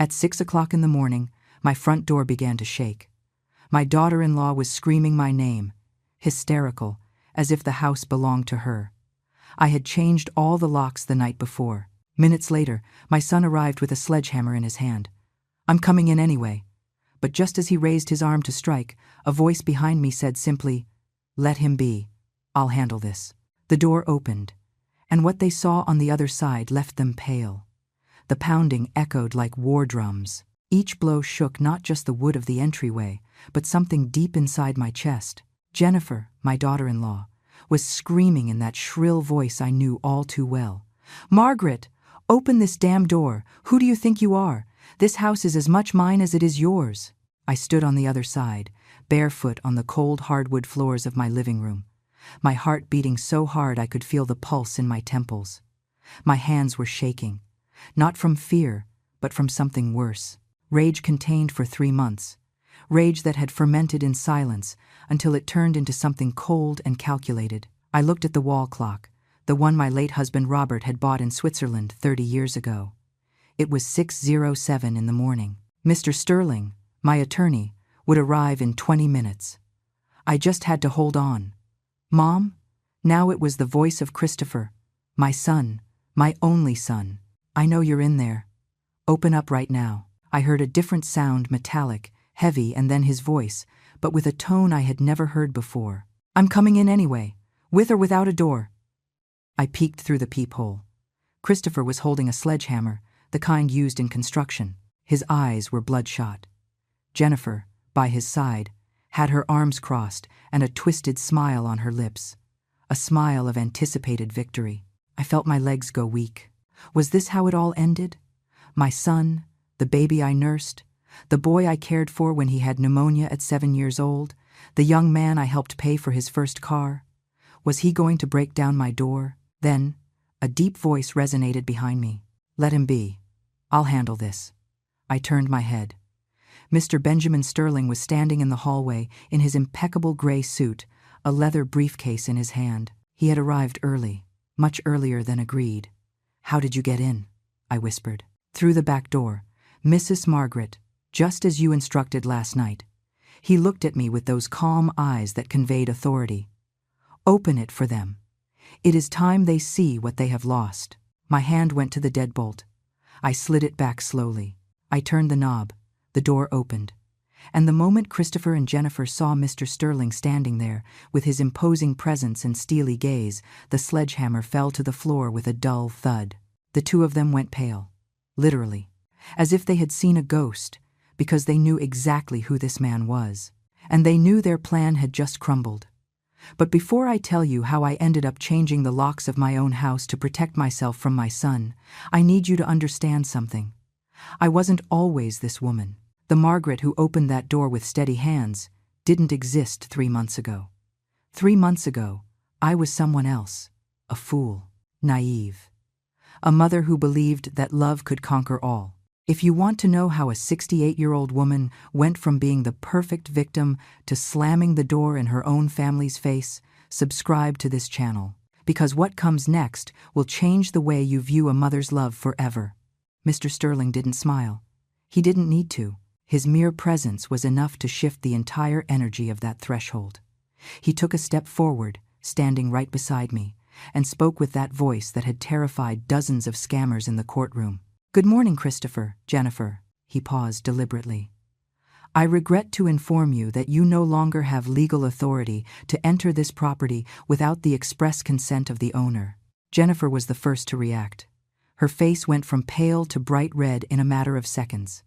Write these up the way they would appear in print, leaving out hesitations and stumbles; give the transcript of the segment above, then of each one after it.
At 6 o'clock in the morning, my front door began to shake. My daughter-in-law was screaming my name, hysterical, as if the house belonged to her. I had changed all the locks the night before. Minutes later, my son arrived with a sledgehammer in his hand. "I'm coming in anyway." But just as he raised his arm to strike, a voice behind me said simply, "Let him be. I'll handle this." The door opened, and what they saw on the other side left them pale. The pounding echoed like war drums. Each blow shook not just the wood of the entryway, but something deep inside my chest. Jennifer, my daughter-in-law, was screaming in that shrill voice I knew all too well. "Margaret, open this damn door. Who do you think you are? This house is as much mine as it is yours." I stood on the other side, barefoot on the cold hardwood floors of my living room, my heart beating so hard I could feel the pulse in my temples. My hands were shaking, not from fear, but from something worse. Rage contained for 3 months. Rage that had fermented in silence until it turned into something cold and calculated. I looked at the wall clock, the one my late husband Robert had bought in Switzerland 30 years ago. It was 6:07 in the morning. Mr. Sterling, my attorney, would arrive in 20 minutes. I just had to hold on. "Mom?" Now it was the voice of Christopher, my son, my only son. "I know you're in there. Open up right now." I heard a different sound, metallic, heavy, and then his voice, but with a tone I had never heard before. "I'm coming in anyway, with or without a door." I peeked through the peephole. Christopher was holding a sledgehammer, the kind used in construction. His eyes were bloodshot. Jennifer, by his side, had her arms crossed and a twisted smile on her lips, a smile of anticipated victory. I felt my legs go weak. Was this how it all ended? My son, the baby I nursed, the boy I cared for when he had pneumonia at 7 years old, the young man I helped pay for his first car. Was he going to break down my door? Then, a deep voice resonated behind me. "Let him be. I'll handle this." I turned my head. Mr. Benjamin Sterling was standing in the hallway in his impeccable gray suit, a leather briefcase in his hand. He had arrived early, much earlier than agreed. "How did you get in?" I whispered. "Through the back door, Mrs. Margaret, just as you instructed last night." He looked at me with those calm eyes that conveyed authority. "Open it for them. It is time they see what they have lost." My hand went to the deadbolt. I slid it back slowly. I turned the knob. The door opened. And the moment Christopher and Jennifer saw Mr. Sterling standing there, with his imposing presence and steely gaze, the sledgehammer fell to the floor with a dull thud. The two of them went pale. Literally. As if they had seen a ghost, because they knew exactly who this man was. And they knew their plan had just crumbled. But before I tell you how I ended up changing the locks of my own house to protect myself from my son, I need you to understand something. I wasn't always this woman. The Margaret who opened that door with steady hands didn't exist 3 months ago. 3 months ago, I was someone else, a fool, naive. A mother who believed that love could conquer all. If you want to know how a 68-year-old woman went from being the perfect victim to slamming the door in her own family's face, subscribe to this channel, because what comes next will change the way you view a mother's love forever. Mr. Sterling didn't smile. He didn't need to. His mere presence was enough to shift the entire energy of that threshold. He took a step forward, standing right beside me, and spoke with that voice that had terrified dozens of scammers in the courtroom. "Good morning, Christopher, Jennifer." He paused deliberately. "I regret to inform you that you no longer have legal authority to enter this property without the express consent of the owner." Jennifer was the first to react. Her face went from pale to bright red in a matter of seconds.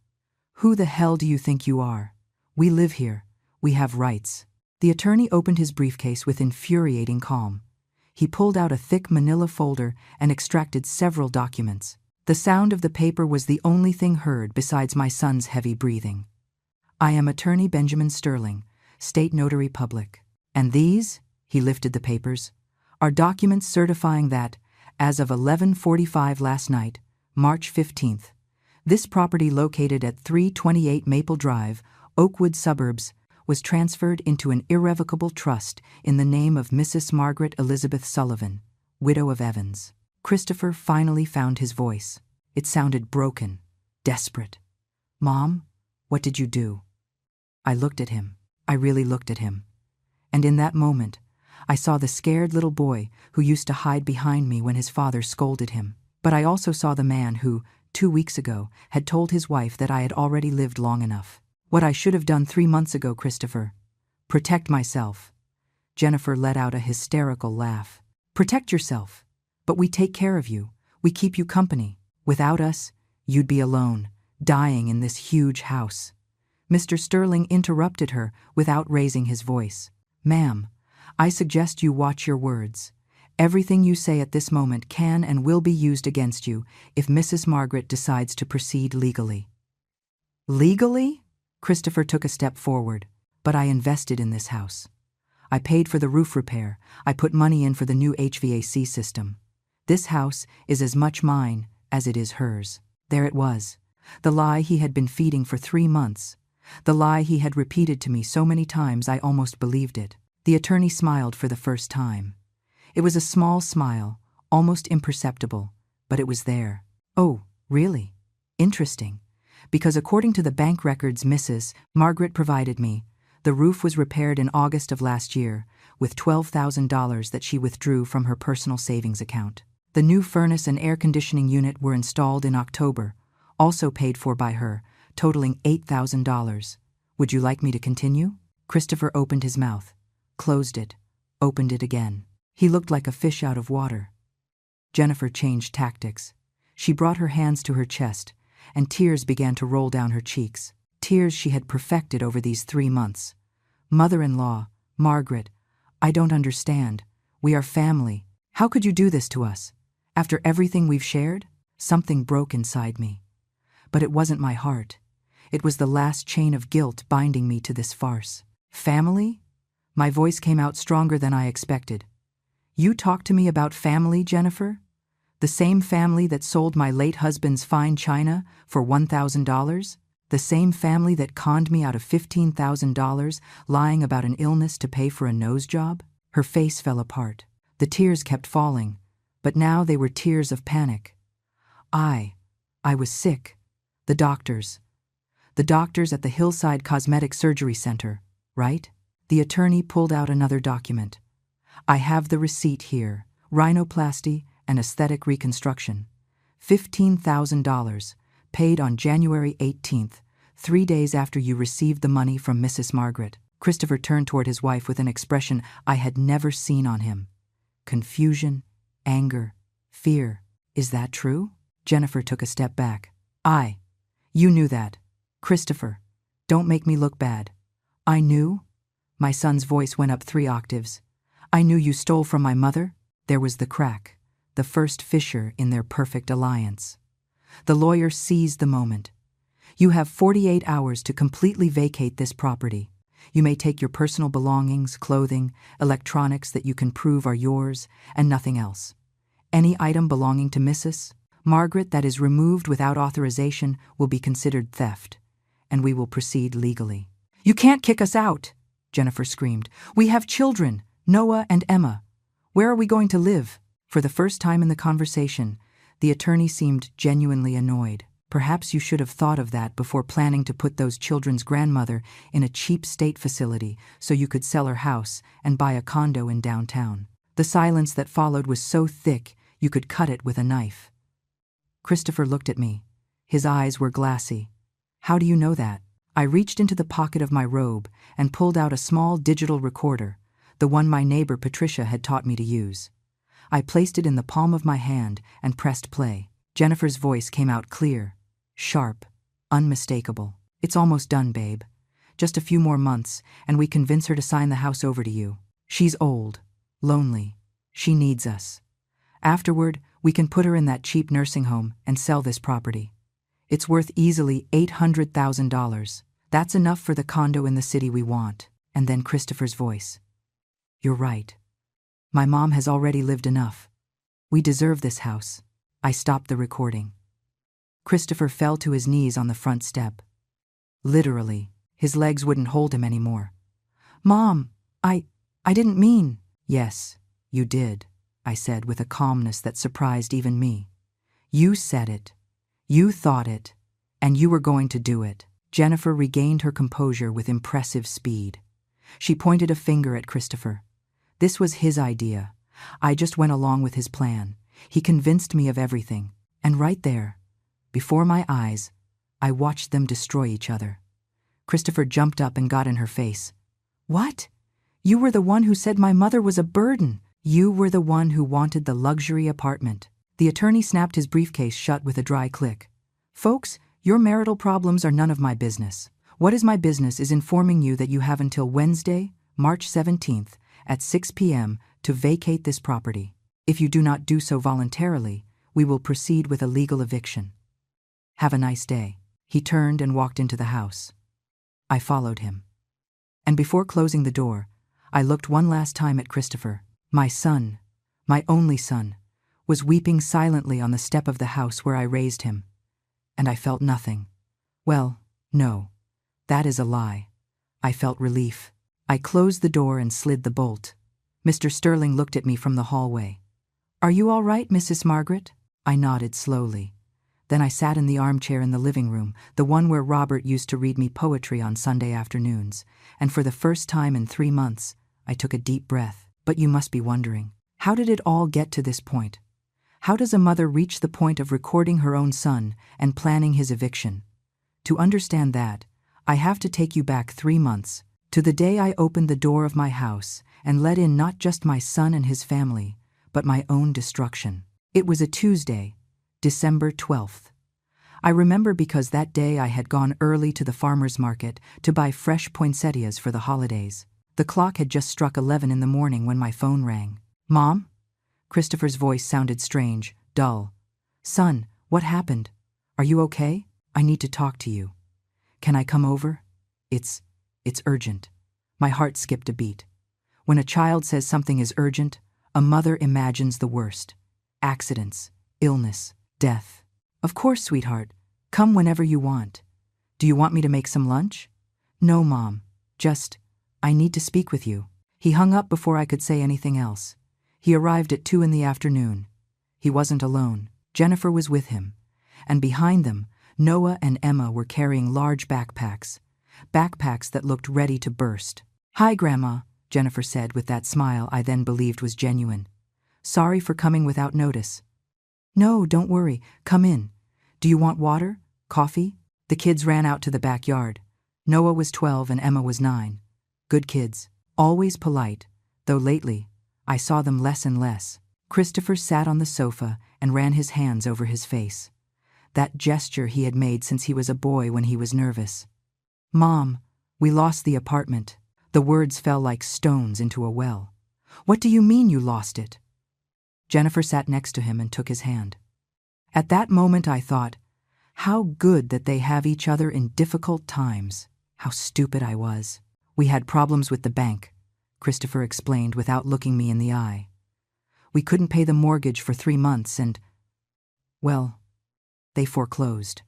"Who the hell do you think you are? We live here. We have rights." The attorney opened his briefcase with infuriating calm. He pulled out a thick manila folder and extracted several documents. The sound of the paper was the only thing heard besides my son's heavy breathing. "I am Attorney Benjamin Sterling, State Notary Public. And these," he lifted the papers, "are documents certifying that, as of 11:45 last night, March 15th, this property located at 328 Maple Drive, Oakwood Suburbs, was transferred into an irrevocable trust in the name of Mrs. Margaret Elizabeth Sullivan, widow of Evans." Christopher finally found his voice. It sounded broken, desperate. Mom, what did you do? I looked at him. I really looked at him. And in that moment, I saw the scared little boy who used to hide behind me when his father scolded him. But I also saw the man who, 2 weeks ago, had told his wife that I had already lived long enough. What I should have done 3 months ago, Christopher. Protect myself. Jennifer let out a hysterical laugh. Protect yourself. But we take care of you. We keep you company. Without us, you'd be alone, dying in this huge house. Mr. Sterling interrupted her without raising his voice. Ma'am, I suggest you watch your words. Everything you say at this moment can and will be used against you if Mrs. Margaret decides to proceed legally. Legally? Christopher took a step forward. But I invested in this house. I paid for the roof repair. I put money in for the new HVAC system. This house is as much mine as it is hers. There it was. The lie he had been feeding for 3 months. The lie he had repeated to me so many times I almost believed it. The attorney smiled for the first time. It was a small smile, almost imperceptible, but it was there. Oh, really? Interesting. Because according to the bank records Mrs. Margaret provided me, the roof was repaired in August of last year with $12,000 that she withdrew from her personal savings account. The new furnace and air conditioning unit were installed in October, also paid for by her, totaling $8,000. Would you like me to continue? Christopher opened his mouth, closed it, opened it again. He looked like a fish out of water. Jennifer changed tactics. She brought her hands to her chest, and tears began to roll down her cheeks. Tears she had perfected over these 3 months. Mother-in-law, Margaret, I don't understand. We are family. How could you do this to us? After everything we've shared? Something broke inside me. But it wasn't my heart. It was the last chain of guilt binding me to this farce. Family? My voice came out stronger than I expected. You talk to me about family, Jennifer? The same family that sold my late husband's fine china for $1,000? The same family that conned me out of $15,000 lying about an illness to pay for a nose job? Her face fell apart. The tears kept falling, but now they were tears of panic. I was sick. The doctors at the Hillside Cosmetic Surgery Center, right? The attorney pulled out another document. I have the receipt here. Rhinoplasty and aesthetic reconstruction. $15,000, paid on January 18th, 3 days after you received the money from Mrs. Margaret. Christopher turned toward his wife with an expression I had never seen on him. Confusion, anger, fear. Is that true? Jennifer took a step back. You knew that. Christopher, don't make me look bad. I knew? My son's voice went up 3 octaves. I knew you stole from my mother? There was the crack, the first fissure in their perfect alliance. The lawyer seized the moment. You have 48 hours to completely vacate this property. You may take your personal belongings, clothing, electronics that you can prove are yours, and nothing else. Any item belonging to Mrs. Margaret that is removed without authorization will be considered theft, and we will proceed legally. You can't kick us out, Jennifer screamed. We have children, Noah and Emma. Where are we going to live? For the first time in the conversation, the attorney seemed genuinely annoyed. Perhaps you should have thought of that before planning to put those children's grandmother in a cheap state facility so you could sell her house and buy a condo in downtown. The silence that followed was so thick you could cut it with a knife. Christopher looked at me. His eyes were glassy. How do you know that? I reached into the pocket of my robe and pulled out a small digital recorder, the one my neighbor Patricia had taught me to use. I placed it in the palm of my hand and pressed play. Jennifer's voice came out clear, sharp, unmistakable. It's almost done, babe. Just a few more months, and we convince her to sign the house over to you. She's old, lonely. She needs us. Afterward, we can put her in that cheap nursing home and sell this property. It's worth easily $800,000. That's enough for the condo in the city we want. And then Christopher's voice. You're right. My mom has already lived enough. We deserve this house. I stopped the recording. Christopher fell to his knees on the front step. Literally, his legs wouldn't hold him anymore. Mom, I didn't mean. Yes, you did, I said with a calmness that surprised even me. You said it. You thought it. And you were going to do it. Jennifer regained her composure with impressive speed. She pointed a finger at Christopher. This was his idea. I just went along with his plan. He convinced me of everything. And right there, before my eyes, I watched them destroy each other. Christopher jumped up and got in her face. What? You were the one who said my mother was a burden. You were the one who wanted the luxury apartment. The attorney snapped his briefcase shut with a dry click. Folks, your marital problems are none of my business. What is my business is informing you that you have until Wednesday, March 17th, at 6 p.m. to vacate this property. If you do not do so voluntarily, we will proceed with a legal eviction. Have a nice day. He turned and walked into the house. I followed him. And before closing the door, I looked one last time at Christopher. My son, my only son, was weeping silently on the step of the house where I raised him. And I felt nothing. Well, no, that is a lie. I felt relief. I closed the door and slid the bolt. Mr. Sterling looked at me from the hallway. Are you all right, Mrs. Margaret? I nodded slowly. Then I sat in the armchair in the living room, the one where Robert used to read me poetry on Sunday afternoons, and for the first time in 3 months, I took a deep breath. But you must be wondering, how did it all get to this point? How does a mother reach the point of recording her own son and planning his eviction? To understand that, I have to take you back 3 months, to the day I opened the door of my house and let in not just my son and his family, but my own destruction. It was a Tuesday, December 12th. I remember because that day I had gone early to the farmer's market to buy fresh poinsettias for the holidays. The clock had just struck 11 in the morning when my phone rang. Mom? Christopher's voice sounded strange, dull. Son, what happened? Are you okay? I need to talk to you. Can I come over? It's urgent. My heart skipped a beat. When a child says something is urgent, a mother imagines the worst. Accidents, illness, death. Of course, sweetheart. Come whenever you want. Do you want me to make some lunch? No, Mom. I need to speak with you. He hung up before I could say anything else. He arrived at 2 in the afternoon. He wasn't alone. Jennifer was with him. And behind them, Noah and Emma were carrying large backpacks that looked ready to burst. Hi, Grandma, Jennifer said with that smile I then believed was genuine. Sorry for coming without notice. No, don't worry. Come in. Do you want water? Coffee? The kids ran out to the backyard. Noah was 12 and Emma was 9. Good kids. Always polite, though lately, I saw them less and less. Christopher sat on the sofa and ran his hands over his face. That gesture he had made since he was a boy when he was nervous. Mom, we lost the apartment. The words fell like stones into a well. What do you mean you lost it? Jennifer sat next to him and took his hand. At that moment I thought, how good that they have each other in difficult times. How stupid I was. We had problems with the bank, Christopher explained without looking me in the eye. We couldn't pay the mortgage for 3 months and, well, they foreclosed.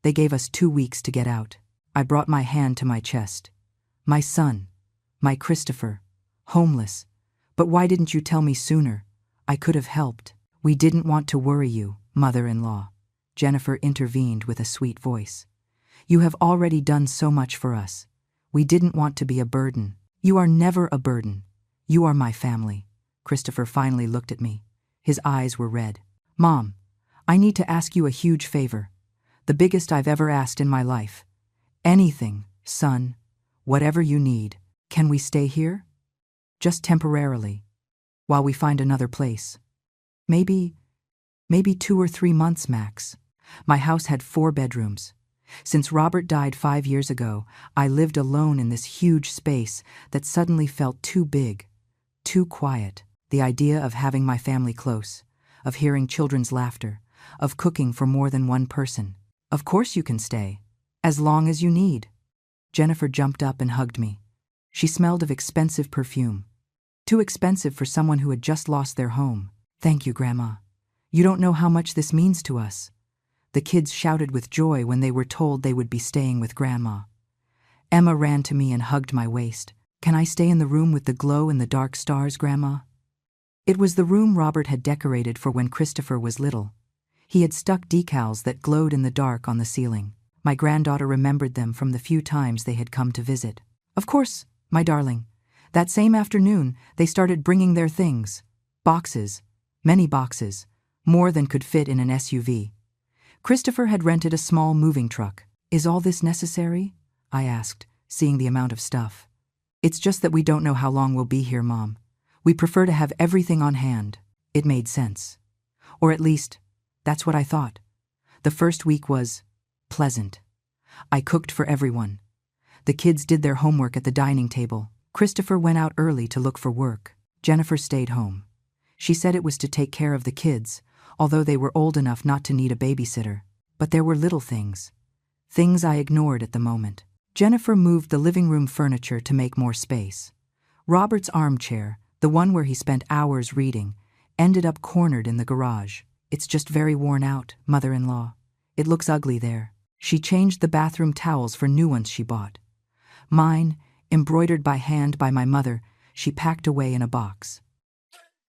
They gave us 2 weeks to get out. I brought my hand to my chest. My son, my Christopher, homeless. But why didn't you tell me sooner? I could have helped. We didn't want to worry you, mother-in-law. Jennifer intervened with a sweet voice. You have already done so much for us. We didn't want to be a burden. You are never a burden. You are my family. Christopher finally looked at me. His eyes were red. Mom, I need to ask you a huge favor. The biggest I've ever asked in my life. Anything, son. Whatever you need. Can we stay here? Just temporarily. While we find another place. Maybe 2 or 3 months max. My house had 4 bedrooms. Since Robert died 5 years ago, I lived alone in this huge space that suddenly felt too big, too quiet. The idea of having my family close, of hearing children's laughter, of cooking for more than one person. Of course you can stay, as long as you need. Jennifer jumped up and hugged me. She smelled of expensive perfume. Too expensive for someone who had just lost their home. Thank you, Grandma. You don't know how much this means to us. The kids shouted with joy when they were told they would be staying with Grandma. Emma ran to me and hugged my waist. Can I stay in the room with the glow and the dark stars, Grandma? It was the room Robert had decorated for when Christopher was little. He had stuck decals that glowed in the dark on the ceiling. My granddaughter remembered them from the few times they had come to visit. Of course, my darling. That same afternoon, they started bringing their things. Boxes. Many boxes. More than could fit in an SUV. Christopher had rented a small moving truck. Is all this necessary? I asked, seeing the amount of stuff. It's just that we don't know how long we'll be here, Mom. We prefer to have everything on hand. It made sense. Or at least, that's what I thought. The first week was pleasant. I cooked for everyone. The kids did their homework at the dining table. Christopher went out early to look for work. Jennifer stayed home. She said it was to take care of the kids, although they were old enough not to need a babysitter. But there were little things. Things I ignored at the moment. Jennifer moved the living room furniture to make more space. Robert's armchair, the one where he spent hours reading, ended up cornered in the garage. It's just very worn out, mother-in-law. It looks ugly there. She changed the bathroom towels for new ones she bought. Mine, embroidered by hand by my mother, she packed away in a box.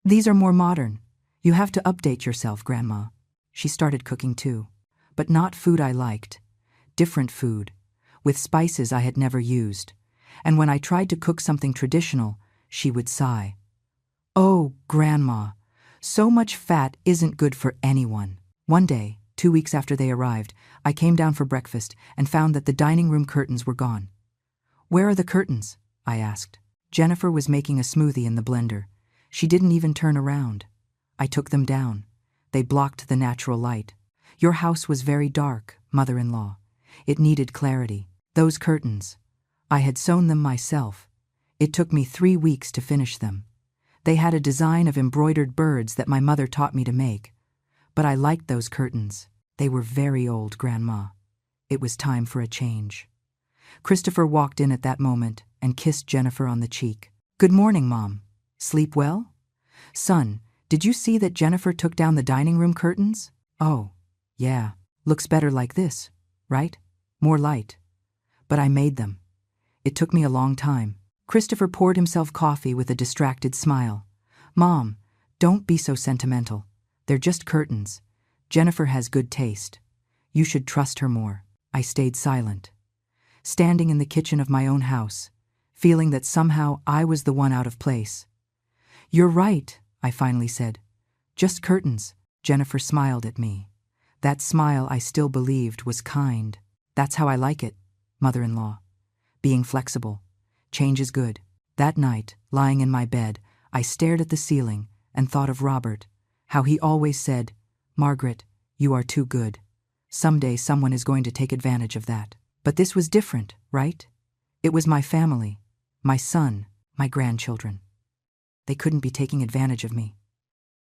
These are more modern. You have to update yourself, Grandma. She started cooking too. But not food I liked. Different food, with spices I had never used. And when I tried to cook something traditional, she would sigh. Oh, Grandma, so much fat isn't good for anyone. One day, 2 weeks after they arrived, I came down for breakfast and found that the dining room curtains were gone. Where are the curtains? I asked. Jennifer was making a smoothie in the blender. She didn't even turn around. I took them down. They blocked the natural light. Your house was very dark, mother-in-law. It needed clarity. Those curtains. I had sewn them myself. It took me 3 weeks to finish them. They had a design of embroidered birds that my mother taught me to make. But I liked those curtains. They were very old, Grandma. It was time for a change. Christopher walked in at that moment and kissed Jennifer on the cheek. Good morning, Mom. Sleep well? Son, did you see that Jennifer took down the dining room curtains? Oh, yeah. Looks better like this, right? More light. But I made them. It took me a long time. Christopher poured himself coffee with a distracted smile. Mom, don't be so sentimental. They're just curtains. Jennifer has good taste. You should trust her more. I stayed silent. Standing in the kitchen of my own house, feeling that somehow I was the one out of place. You're right, I finally said. Just curtains. Jennifer smiled at me. That smile I still believed was kind. That's how I like it, mother-in-law. Being flexible. Change is good. That night, lying in my bed, I stared at the ceiling and thought of Robert, how he always said, Margaret, you are too good. Someday someone is going to take advantage of that. But this was different, right? It was my family, my son, my grandchildren. They couldn't be taking advantage of me.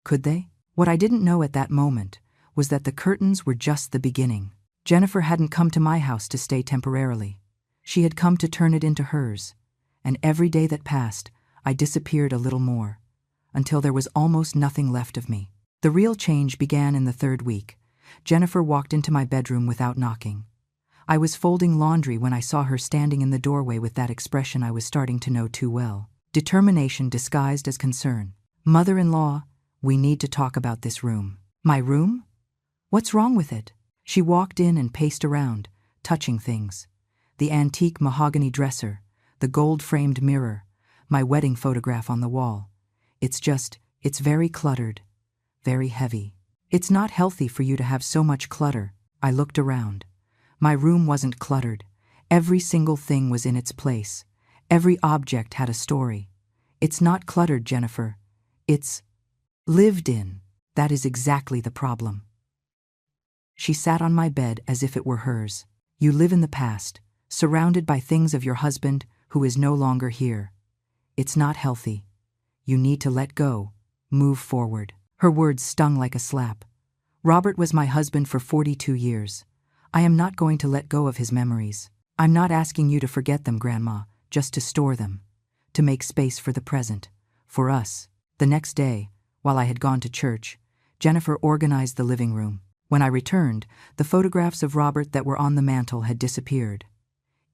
Could they? What I didn't know at that moment was that the curtains were just the beginning. Jennifer hadn't come to my house to stay temporarily. She had come to turn it into hers. And every day that passed, I disappeared a little more, until there was almost nothing left of me. The real change began in the 3rd week. Jennifer walked into my bedroom without knocking. I was folding laundry when I saw her standing in the doorway with that expression I was starting to know too well. Determination disguised as concern. Mother-in-law, we need to talk about this room. My room? What's wrong with it? She walked in and paced around, touching things. The antique mahogany dresser, the gold-framed mirror, my wedding photograph on the wall. It's very cluttered, very heavy. It's not healthy for you to have so much clutter. I looked around. My room wasn't cluttered. Every single thing was in its place. Every object had a story. It's not cluttered, Jennifer. It's lived in. That is exactly the problem. She sat on my bed as if it were hers. You live in the past, surrounded by things of your husband who is no longer here. It's not healthy. You need to let go, move forward. Her words stung like a slap. Robert was my husband for 42 years. I am not going to let go of his memories. I'm not asking you to forget them, Grandma, just to store them, to make space for the present, for us. The next day, while I had gone to church, Jennifer organized the living room. When I returned, the photographs of Robert that were on the mantel had disappeared.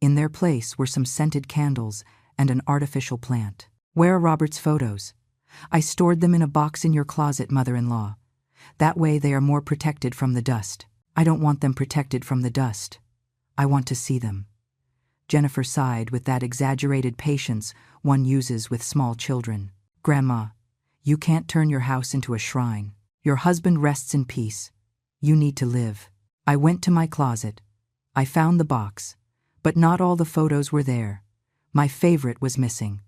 In their place were some scented candles and an artificial plant. Where are Robert's photos? I stored them in a box in your closet, mother-in-law. That way they are more protected from the dust. I don't want them protected from the dust. I want to see them. Jennifer sighed with that exaggerated patience one uses with small children. Grandma, you can't turn your house into a shrine. Your husband rests in peace. You need to live. I went to my closet. I found the box, but not all the photos were there. My favorite was missing.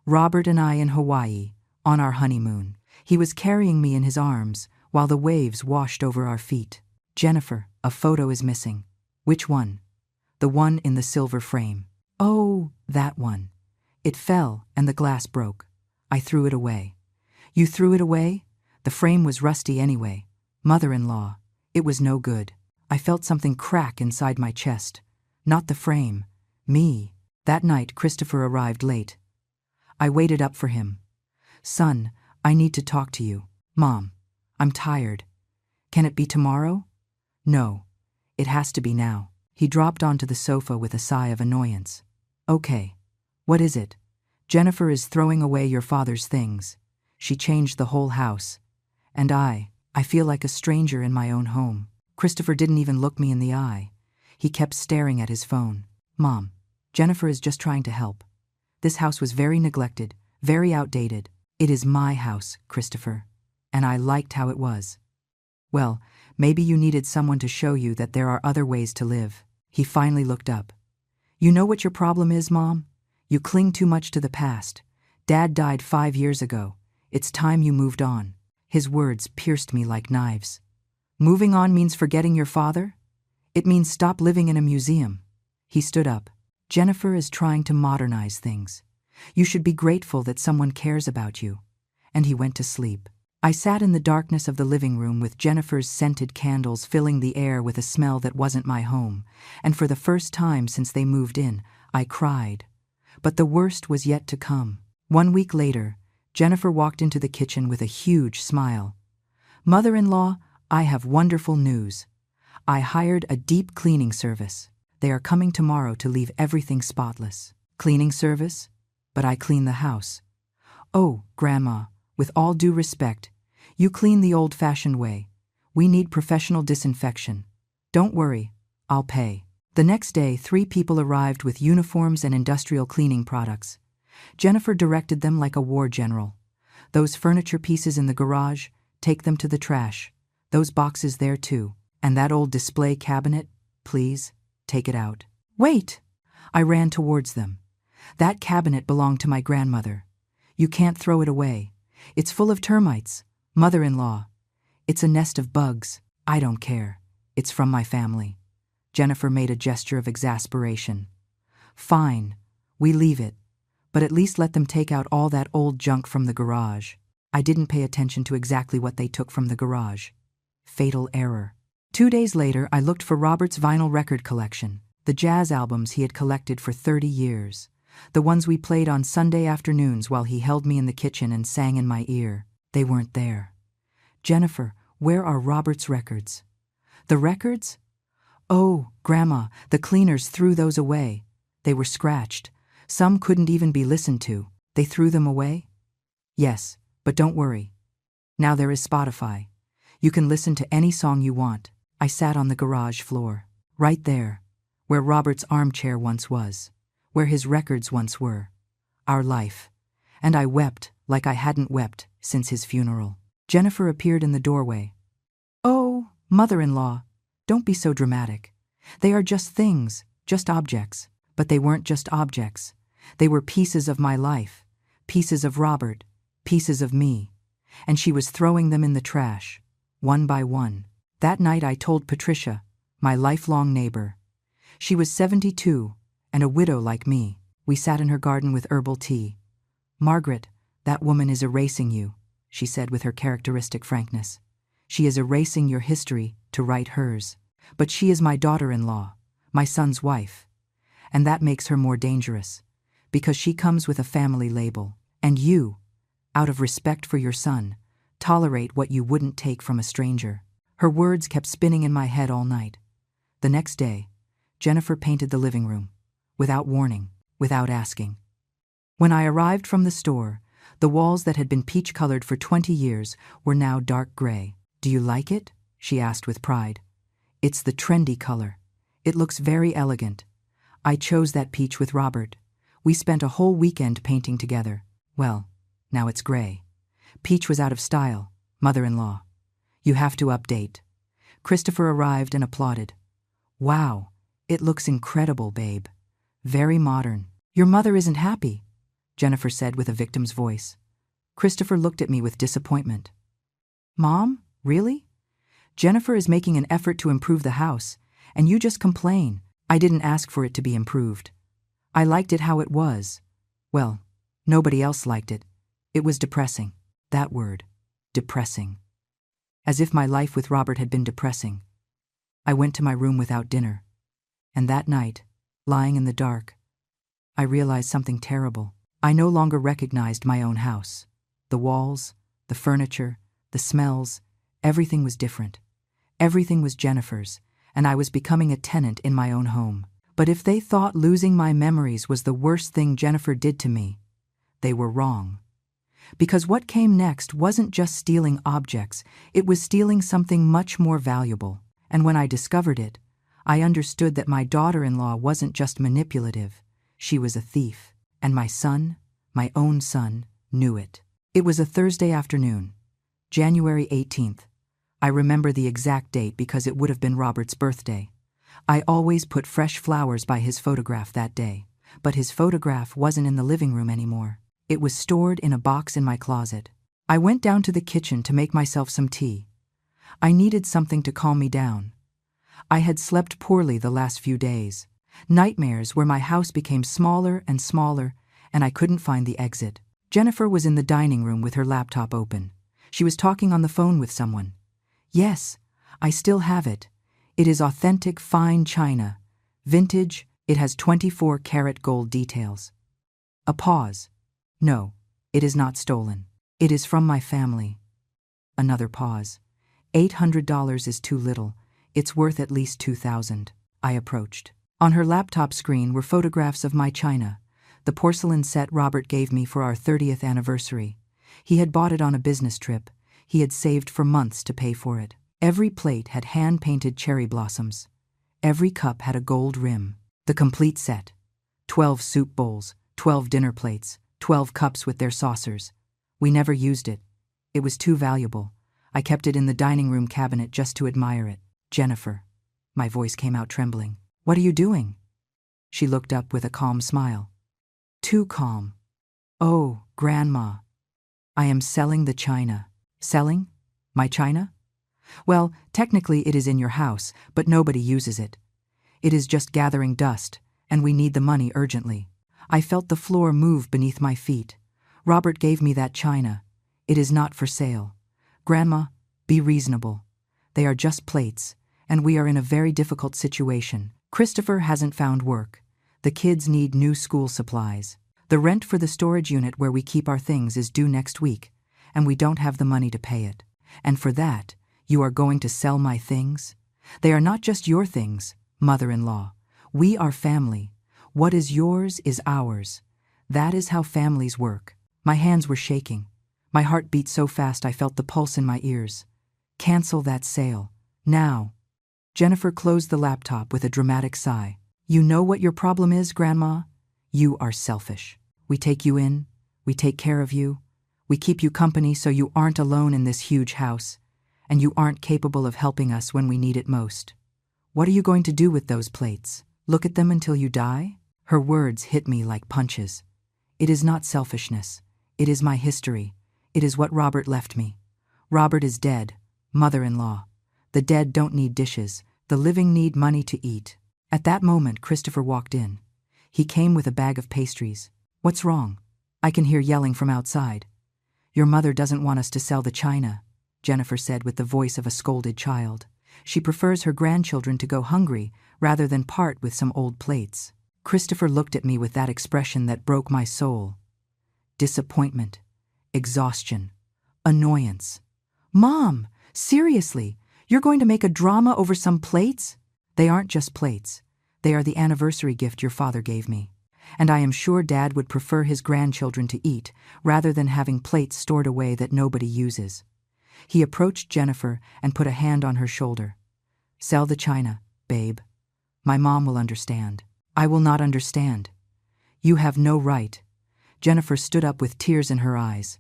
Robert and I in Hawaii, on our honeymoon. He was carrying me in his arms while the waves washed over our feet. Jennifer, a photo is missing. Which one? The one in the silver frame. Oh, that one. It fell and the glass broke. I threw it away. You threw it away? The frame was rusty anyway. Mother-in-law, it was no good. I felt something crack inside my chest. Not the frame. Me. That night, Christopher arrived late. I waited up for him. Son, I need to talk to you. Mom, I'm tired. Can it be tomorrow? No. It has to be now. He dropped onto the sofa with a sigh of annoyance. Okay. What is it? Jennifer is throwing away your father's things. She changed the whole house. And I feel like a stranger in my own home. Christopher didn't even look me in the eye. He kept staring at his phone. Mom, Jennifer is just trying to help. This house was very neglected, very outdated. It is my house, Christopher. And I liked how it was. Well, maybe you needed someone to show you that there are other ways to live. He finally looked up. You know what your problem is, Mom? You cling too much to the past. Dad died 5 years ago. It's time you moved on. His words pierced me like knives. Moving on means forgetting your father? It means stop living in a museum. He stood up. Jennifer is trying to modernize things. You should be grateful that someone cares about you. And he went to sleep. I sat in the darkness of the living room with Jennifer's scented candles filling the air with a smell that wasn't my home, and for the first time since they moved in, I cried. But the worst was yet to come. 1 week later, Jennifer walked into the kitchen with a huge smile. Mother-in-law, I have wonderful news. I hired a deep cleaning service. They are coming tomorrow to leave everything spotless. Cleaning service? But I clean the house. Oh, Grandma, with all due respect, you clean the old-fashioned way. We need professional disinfection. Don't worry, I'll pay. The next day, 3 people arrived with uniforms and industrial cleaning products. Jennifer directed them like a war general. Those furniture pieces in the garage, take them to the trash. Those boxes there too. And that old display cabinet, please, take it out. Wait! I ran towards them. That cabinet belonged to my grandmother. You can't throw it away. It's full of termites. Mother-in-law. It's a nest of bugs. I don't care. It's from my family. Jennifer made a gesture of exasperation. Fine, we leave it. But at least let them take out all that old junk from the garage. I didn't pay attention to exactly what they took from the garage. Fatal error. 2 days later, I looked for Robert's vinyl record collection, the jazz albums he had collected for 30 years, the ones we played on Sunday afternoons while he held me in the kitchen and sang in my ear. They weren't there. Jennifer, where are Robert's records? The records? Oh, Grandma, the cleaners threw those away. They were scratched. Some couldn't even be listened to. They threw them away? Yes, but don't worry. Now there is Spotify. You can listen to any song you want. I sat on the garage floor, right there, where Robert's armchair once was, where his records once were, our life. And I wept like I hadn't wept since his funeral. Jennifer appeared in the doorway. Oh, mother-in-law, don't be so dramatic. They are just things, just objects. But they weren't just objects. They were pieces of my life, pieces of Robert, pieces of me. And she was throwing them in the trash, one by one. That night I told Patricia, my lifelong neighbor. She was 72, and a widow like me. We sat in her garden with herbal tea. Margaret, that woman is erasing you, she said with her characteristic frankness. She is erasing your history to write hers. But she is my daughter-in-law, my son's wife. And that makes her more dangerous, because she comes with a family label. And you, out of respect for your son, tolerate what you wouldn't take from a stranger. Her words kept spinning in my head all night. The next day, Jennifer painted the living room, without warning, without asking. When I arrived from the store, the walls that had been peach-colored for 20 years were now dark gray. Do you like it? She asked with pride. It's the trendy color. It looks very elegant. I chose that peach with Robert. We spent a whole weekend painting together. Well, now it's gray. Peach was out of style, mother-in-law. You have to update. Christopher arrived and applauded. Wow, it looks incredible, babe. Very modern. Your mother isn't happy, Jennifer said with a victim's voice. Christopher looked at me with disappointment. Mom, really? Jennifer is making an effort to improve the house, and you just complain. I didn't ask for it to be improved. I liked it how it was. Well, nobody else liked it. It was depressing. That word. Depressing. As if my life with Robert had been depressing. I went to my room without dinner. And that night, lying in the dark, I realized something terrible. I no longer recognized my own house. The walls, the furniture, the smells, everything was different. Everything was Jennifer's, and I was becoming a tenant in my own home. But if they thought losing my memories was the worst thing Jennifer did to me, they were wrong. Because what came next wasn't just stealing objects, it was stealing something much more valuable. And when I discovered it, I understood that my daughter-in-law wasn't just manipulative, she was a thief. And my son, my own son, knew it. It was a Thursday afternoon, January 18th. I remember the exact date because it would have been Robert's birthday. I always put fresh flowers by his photograph that day, but his photograph wasn't in the living room anymore. It was stored in a box in my closet. I went down to the kitchen to make myself some tea. I needed something to calm me down. I had slept poorly the last few days. Nightmares where my house became smaller and smaller, and I couldn't find the exit. Jennifer was in the dining room with her laptop open. She was talking on the phone with someone. Yes, I still have it. It is authentic fine china. Vintage, it has 24-karat gold details. A pause. No, it is not stolen. It is from my family. Another pause. $800 is too little. It's worth at least $2,000. I approached. On her laptop screen were photographs of my china, the porcelain set Robert gave me for our 30th anniversary. He had bought it on a business trip. He had saved for months to pay for it. Every plate had hand-painted cherry blossoms. Every cup had a gold rim. The complete set. 12 soup bowls, 12 dinner plates, 12 cups with their saucers. We never used it. It was too valuable. I kept it in the dining room cabinet just to admire it. Jennifer. My voice came out trembling. What are you doing? She looked up with a calm smile. Too calm. Oh, Grandma. I am selling the china. Selling? My china? Well, technically it is in your house, but nobody uses it. It is just gathering dust, and we need the money urgently. I felt the floor move beneath my feet. Robert gave me that china. It is not for sale. Grandma, be reasonable. They are just plates, and we are in a very difficult situation. Christopher hasn't found work. The kids need new school supplies. The rent for the storage unit where we keep our things is due next week, and we don't have the money to pay it. And for that, you are going to sell my things? They are not just your things, mother-in-law. We are family. What is yours is ours. That is how families work. My hands were shaking. My heart beat so fast I felt the pulse in my ears. Cancel that sale. Now. Jennifer closed the laptop with a dramatic sigh. You know what your problem is, Grandma? You are selfish. We take you in. We take care of you. We keep you company so you aren't alone in this huge house. And you aren't capable of helping us when we need it most. What are you going to do with those plates? Look at them until you die? Her words hit me like punches. It is not selfishness. It is my history. It is what Robert left me. Robert is dead, mother-in-law. The dead don't need dishes. The living need money to eat. At that moment, Christopher walked in. He came with a bag of pastries. What's wrong? I can hear yelling from outside. Your mother doesn't want us to sell the china, Jennifer said with the voice of a scolded child. She prefers her grandchildren to go hungry rather than part with some old plates. Christopher looked at me with that expression that broke my soul. Disappointment, exhaustion, annoyance. Mom, seriously, you're going to make a drama over some plates? They aren't just plates. They are the anniversary gift your father gave me. And I am sure Dad would prefer his grandchildren to eat rather than having plates stored away that nobody uses. He approached Jennifer and put a hand on her shoulder. Sell the china, babe. My mom will understand. I will not understand. You have no right. Jennifer stood up with tears in her eyes.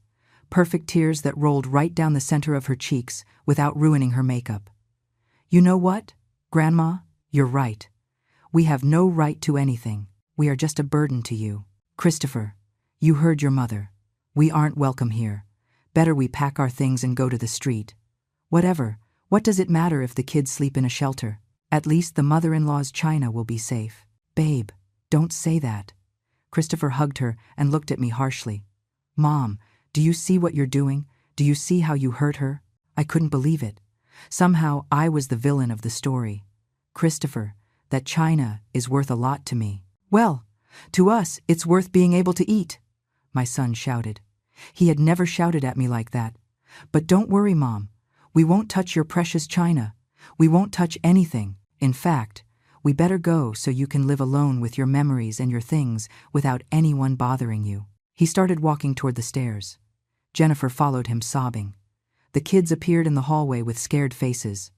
Perfect tears that rolled right down the center of her cheeks without ruining her makeup. You know what, Grandma? You're right. We have no right to anything. We are just a burden to you. Christopher, you heard your mother. We aren't welcome here. Better we pack our things and go to the street. Whatever, what does it matter if the kids sleep in a shelter? At least the mother-in-law's china will be safe. Babe, don't say that. Christopher hugged her and looked at me harshly. Mom, do you see what you're doing? Do you see how you hurt her? I couldn't believe it. Somehow I was the villain of the story. Christopher, that china is worth a lot to me. Well, to us, it's worth being able to eat, my son shouted. He had never shouted at me like that. But don't worry, Mom. We won't touch your precious china. We won't touch anything. In fact, we better go so you can live alone with your memories and your things without anyone bothering you. He started walking toward the stairs. Jennifer followed him, sobbing. The kids appeared in the hallway with scared faces.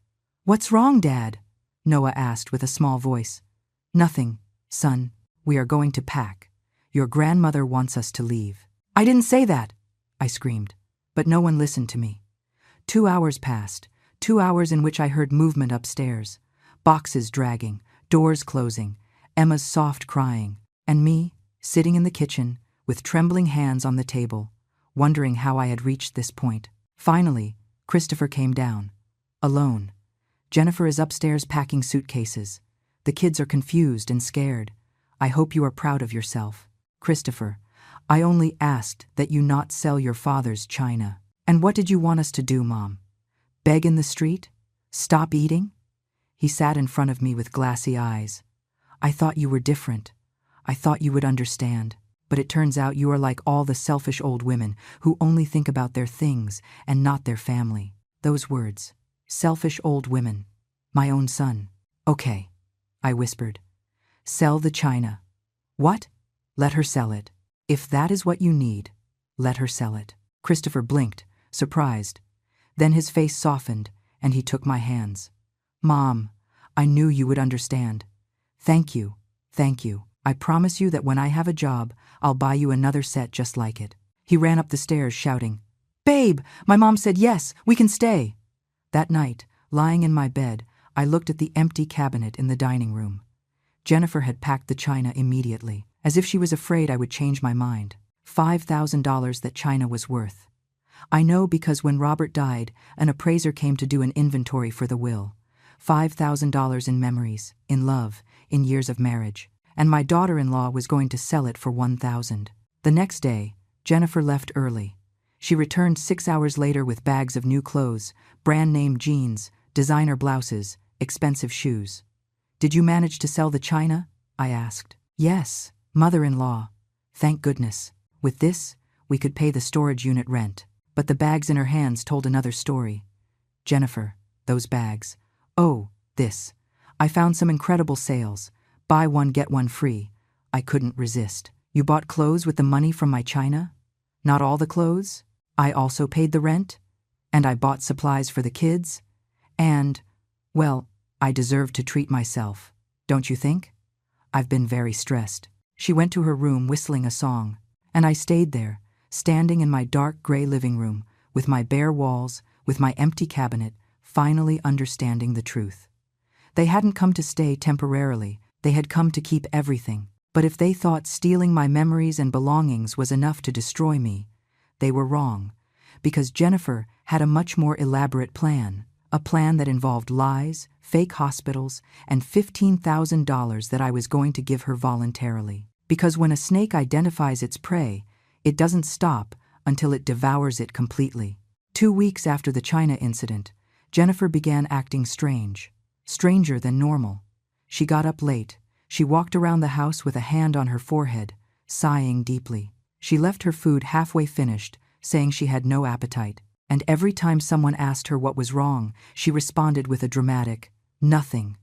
What's wrong, Dad? Noah asked with a small voice. Nothing, son. We are going to pack. Your grandmother wants us to leave. I didn't say that, I screamed. But no one listened to me. 2 hours passed, 2 hours in which I heard movement upstairs. Boxes dragging, doors closing, Emma's soft crying, and me, sitting in the kitchen, with trembling hands on the table, wondering how I had reached this point. Finally, Christopher came down. Alone. Jennifer is upstairs packing suitcases. The kids are confused and scared. I hope you are proud of yourself. Christopher, I only asked that you not sell your father's china. And what did you want us to do, Mom? Beg in the street? Stop eating? He sat in front of me with glassy eyes. I thought you were different. I thought you would understand. But it turns out you are like all the selfish old women who only think about their things and not their family. Those words. Selfish old women. My own son. Okay, I whispered. Sell the china. What? Let her sell it. If that is what you need, let her sell it. Christopher blinked, surprised. Then his face softened, and he took my hands. Mom, I knew you would understand. Thank you, thank you. I promise you that when I have a job, I'll buy you another set just like it. He ran up the stairs shouting, Babe, my mom said yes, we can stay. That night, lying in my bed, I looked at the empty cabinet in the dining room. Jennifer had packed the china immediately, as if she was afraid I would change my mind. $5,000 that china was worth. I know because when Robert died, an appraiser came to do an inventory for the will. $5,000 in memories, in love, in years of marriage. And my daughter-in-law was going to sell it for $1,000. The next day, Jennifer left early. She returned 6 hours later with bags of new clothes, brand-name jeans, designer blouses, expensive shoes. Did you manage to sell the china? I asked. Yes, mother-in-law. Thank goodness. With this, we could pay the storage unit rent. But the bags in her hands told another story. Jennifer, those bags. Oh, this. I found some incredible sales. Buy one, get one free. I couldn't resist. You bought clothes with the money from my china? Not all the clothes. I also paid the rent. And I bought supplies for the kids. And, well, I deserve to treat myself. Don't you think? I've been very stressed. She went to her room whistling a song. And I stayed there, standing in my dark gray living room, with my bare walls, with my empty cabinet, finally understanding the truth. They hadn't come to stay temporarily. They had come to keep everything. But if they thought stealing my memories and belongings was enough to destroy me, they were wrong, because Jennifer had a much more elaborate plan, a plan that involved lies, fake hospitals, and $15,000 that I was going to give her voluntarily. Because when a snake identifies its prey, it doesn't stop until it devours it completely. 2 weeks after the China incident, Jennifer began acting strange, stranger than normal. She got up late. She walked around the house with a hand on her forehead, sighing deeply. She left her food halfway finished, saying she had no appetite. And every time someone asked her what was wrong, she responded with a dramatic, "Nothing.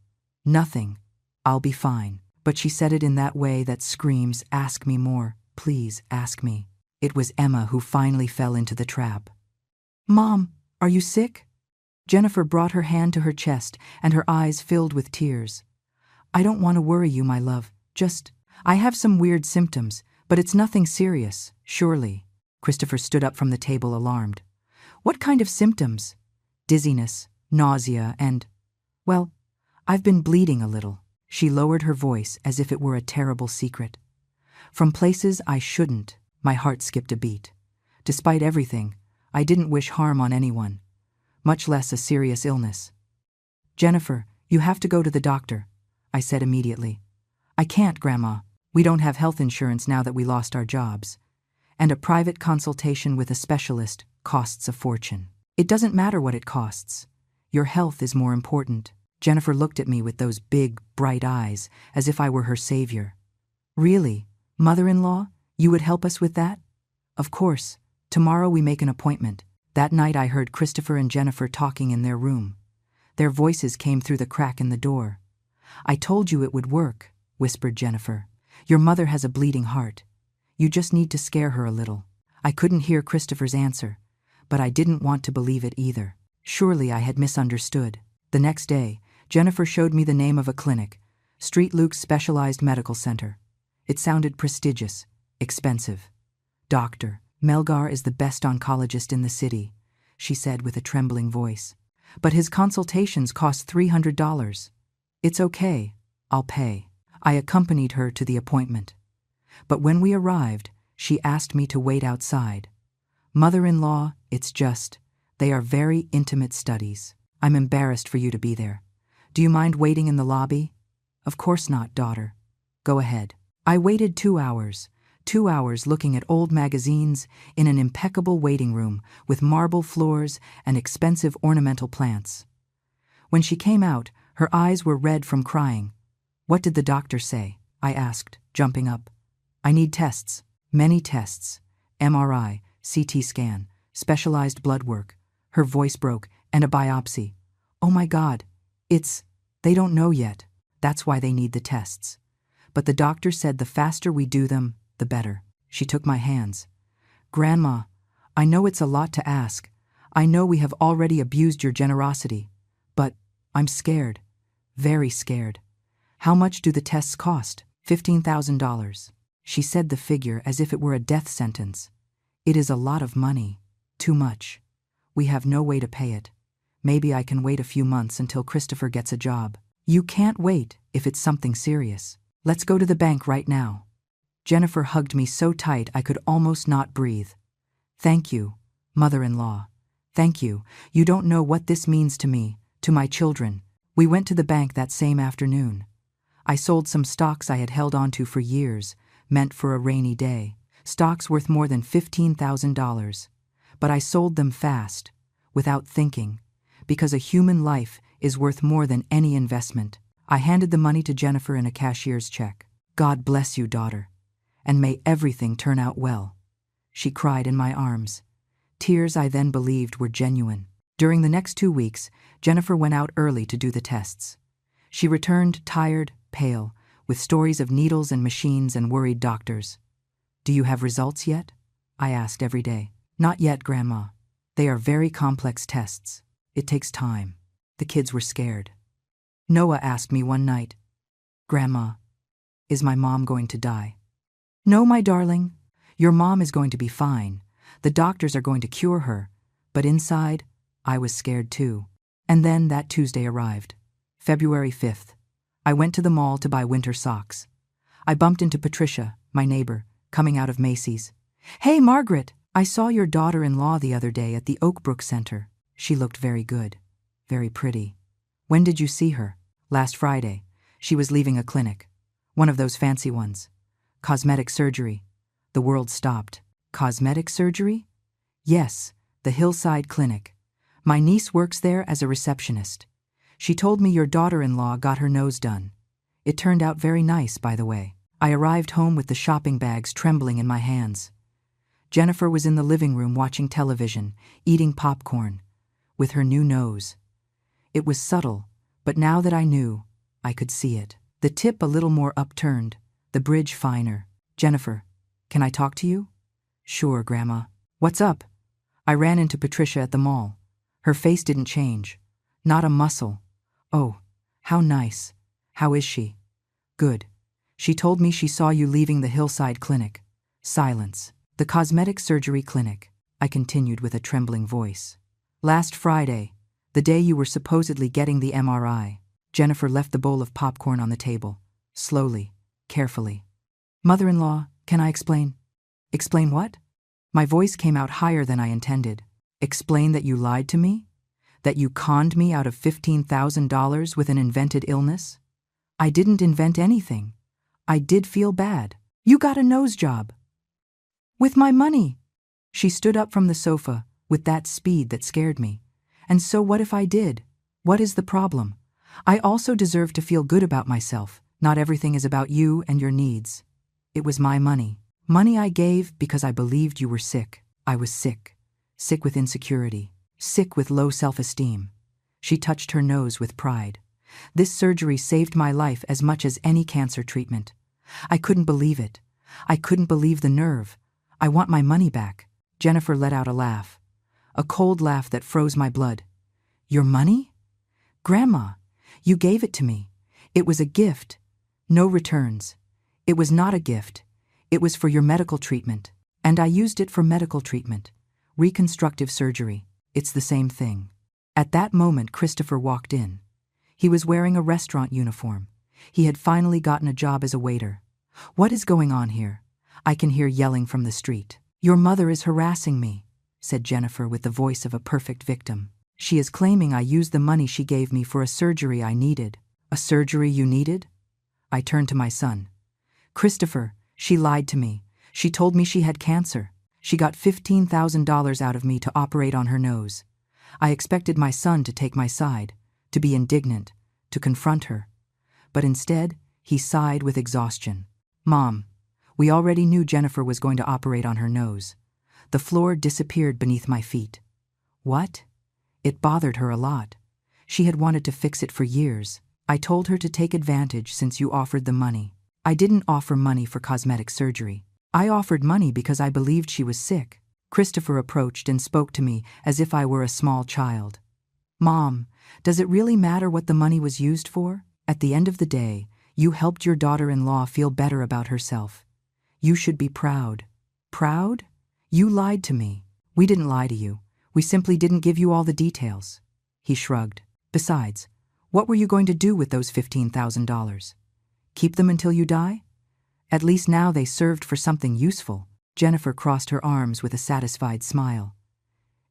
Nothing. I'll be fine." But she said it in that way that screams, "Ask me more. Please ask me." It was Emma who finally fell into the trap. "Mom, are you sick?" Jennifer brought her hand to her chest and her eyes filled with tears. I don't want to worry you, my love. I have some weird symptoms, but it's nothing serious, surely. Christopher stood up from the table, alarmed. What kind of symptoms? Dizziness, nausea, and, well, I've been bleeding a little. She lowered her voice as if it were a terrible secret. From places I shouldn't. My heart skipped a beat. Despite everything, I didn't wish harm on anyone, much less a serious illness. Jennifer, you have to go to the doctor, I said immediately. I can't, Grandma. We don't have health insurance now that we lost our jobs. And a private consultation with a specialist costs a fortune. It doesn't matter what it costs. Your health is more important. Jennifer looked at me with those big, bright eyes, as if I were her savior. Really? Mother-in-law? You would help us with that? Of course. Tomorrow we make an appointment. That night I heard Christopher and Jennifer talking in their room. Their voices came through the crack in the door. I told you it would work, whispered Jennifer. Your mother has a bleeding heart. You just need to scare her a little. I couldn't hear Christopher's answer, but I didn't want to believe it either. Surely I had misunderstood. The next day, Jennifer showed me the name of a clinic, Street Luke's Specialized Medical Center. It sounded prestigious, expensive. Dr. Melgar is the best oncologist in the city, she said with a trembling voice. But his consultations cost $300. It's okay, I'll pay. I accompanied her to the appointment. But when we arrived, she asked me to wait outside. Mother-in-law, they are very intimate studies. I'm embarrassed for you to be there. Do you mind waiting in the lobby? Of course not, daughter. Go ahead. I waited 2 hours. 2 hours looking at old magazines in an impeccable waiting room with marble floors and expensive ornamental plants. When she came out, her eyes were red from crying. What did the doctor say? I asked, jumping up. I need tests. Many tests. MRI, CT scan, specialized blood work. Her voice broke, and a biopsy. Oh my God. They don't know yet. That's why they need the tests. But the doctor said the faster we do them, the better. She took my hands. Grandma, I know it's a lot to ask. I know we have already abused your generosity. But I'm scared. Very scared. How much do the tests cost? $15,000. She said the figure as if it were a death sentence. It is a lot of money. Too much. We have no way to pay it. Maybe I can wait a few months until Christopher gets a job. You can't wait if it's something serious. Let's go to the bank right now. Jennifer hugged me so tight I could almost not breathe. Thank you, mother-in-law. Thank you. You don't know what this means to me, to my children. We went to the bank that same afternoon. I sold some stocks I had held onto for years, meant for a rainy day. Stocks worth more than $15,000. But I sold them fast, without thinking, because a human life is worth more than any investment. I handed the money to Jennifer in a cashier's check. God bless you, daughter, and may everything turn out well. She cried in my arms. Tears I then believed were genuine. During the next 2 weeks, Jennifer went out early to do the tests. She returned tired, pale, with stories of needles and machines and worried doctors. Do you have results yet? I asked every day. Not yet, Grandma. They are very complex tests. It takes time. The kids were scared. Noah asked me one night, Grandma, is my mom going to die? No, my darling. Your mom is going to be fine. The doctors are going to cure her. But inside, I was scared too. And then that Tuesday arrived. February 5th. I went to the mall to buy winter socks. I bumped into Patricia, my neighbor, coming out of Macy's. Hey, Margaret, I saw your daughter-in-law the other day at the Oakbrook Center. She looked very good, very pretty. When did you see her? Last Friday. She was leaving a clinic. One of those fancy ones. Cosmetic surgery. The world stopped. Cosmetic surgery? Yes, the Hillside Clinic. My niece works there as a receptionist. She told me your daughter-in-law got her nose done. It turned out very nice, by the way. I arrived home with the shopping bags trembling in my hands. Jennifer was in the living room watching television, eating popcorn, with her new nose. It was subtle, but now that I knew, I could see it. The tip a little more upturned, the bridge finer. Jennifer, can I talk to you? Sure, Grandma. What's up? I ran into Patricia at the mall. Her face didn't change. Not a muscle. Oh, how nice. How is she? Good. She told me she saw you leaving the hillside clinic. Silence. The cosmetic surgery clinic, I continued with a trembling voice. Last Friday, the day you were supposedly getting the MRI. Jennifer left the bowl of popcorn on the table, slowly, carefully. Mother-in-law, can I explain? Explain what? My voice came out higher than I intended. Explain that you lied to me? That you conned me out of $15,000 with an invented illness? I didn't invent anything. I did feel bad. You got a nose job. With my money. She stood up from the sofa with that speed that scared me. And so what if I did? What is the problem? I also deserve to feel good about myself. Not everything is about you and your needs. It was my money. Money I gave because I believed you were sick. I was sick. Sick with insecurity. Sick with low self-esteem. She touched her nose with pride. This surgery saved my life as much as any cancer treatment. I couldn't believe it. I couldn't believe the nerve. I want my money back. Jennifer let out a laugh. A cold laugh that froze my blood. Your money? Grandma, you gave it to me. It was a gift. No returns. It was not a gift. It was for your medical treatment. And I used it for medical treatment. Reconstructive surgery. It's the same thing. At that moment, Christopher walked in. He was wearing a restaurant uniform. He had finally gotten a job as a waiter. What is going on here? I can hear yelling from the street. Your mother is harassing me, said Jennifer with the voice of a perfect victim. She is claiming I used the money she gave me for a surgery I needed. A surgery you needed? I turned to my son. Christopher, she lied to me. She told me she had cancer. She got $15,000 out of me to operate on her nose. I expected my son to take my side, to be indignant, to confront her. But instead, he sighed with exhaustion. Mom, we already knew Jennifer was going to operate on her nose. The floor disappeared beneath my feet. What? It bothered her a lot. She had wanted to fix it for years. I told her to take advantage since you offered the money. I didn't offer money for cosmetic surgery. I offered money because I believed she was sick. Christopher approached and spoke to me as if I were a small child. Mom, does it really matter what the money was used for? At the end of the day, you helped your daughter-in-law feel better about herself. You should be proud. Proud? You lied to me. We didn't lie to you. We simply didn't give you all the details. He shrugged. Besides, what were you going to do with those $15,000? Keep them until you die? At least now they served for something useful. Jennifer crossed her arms with a satisfied smile.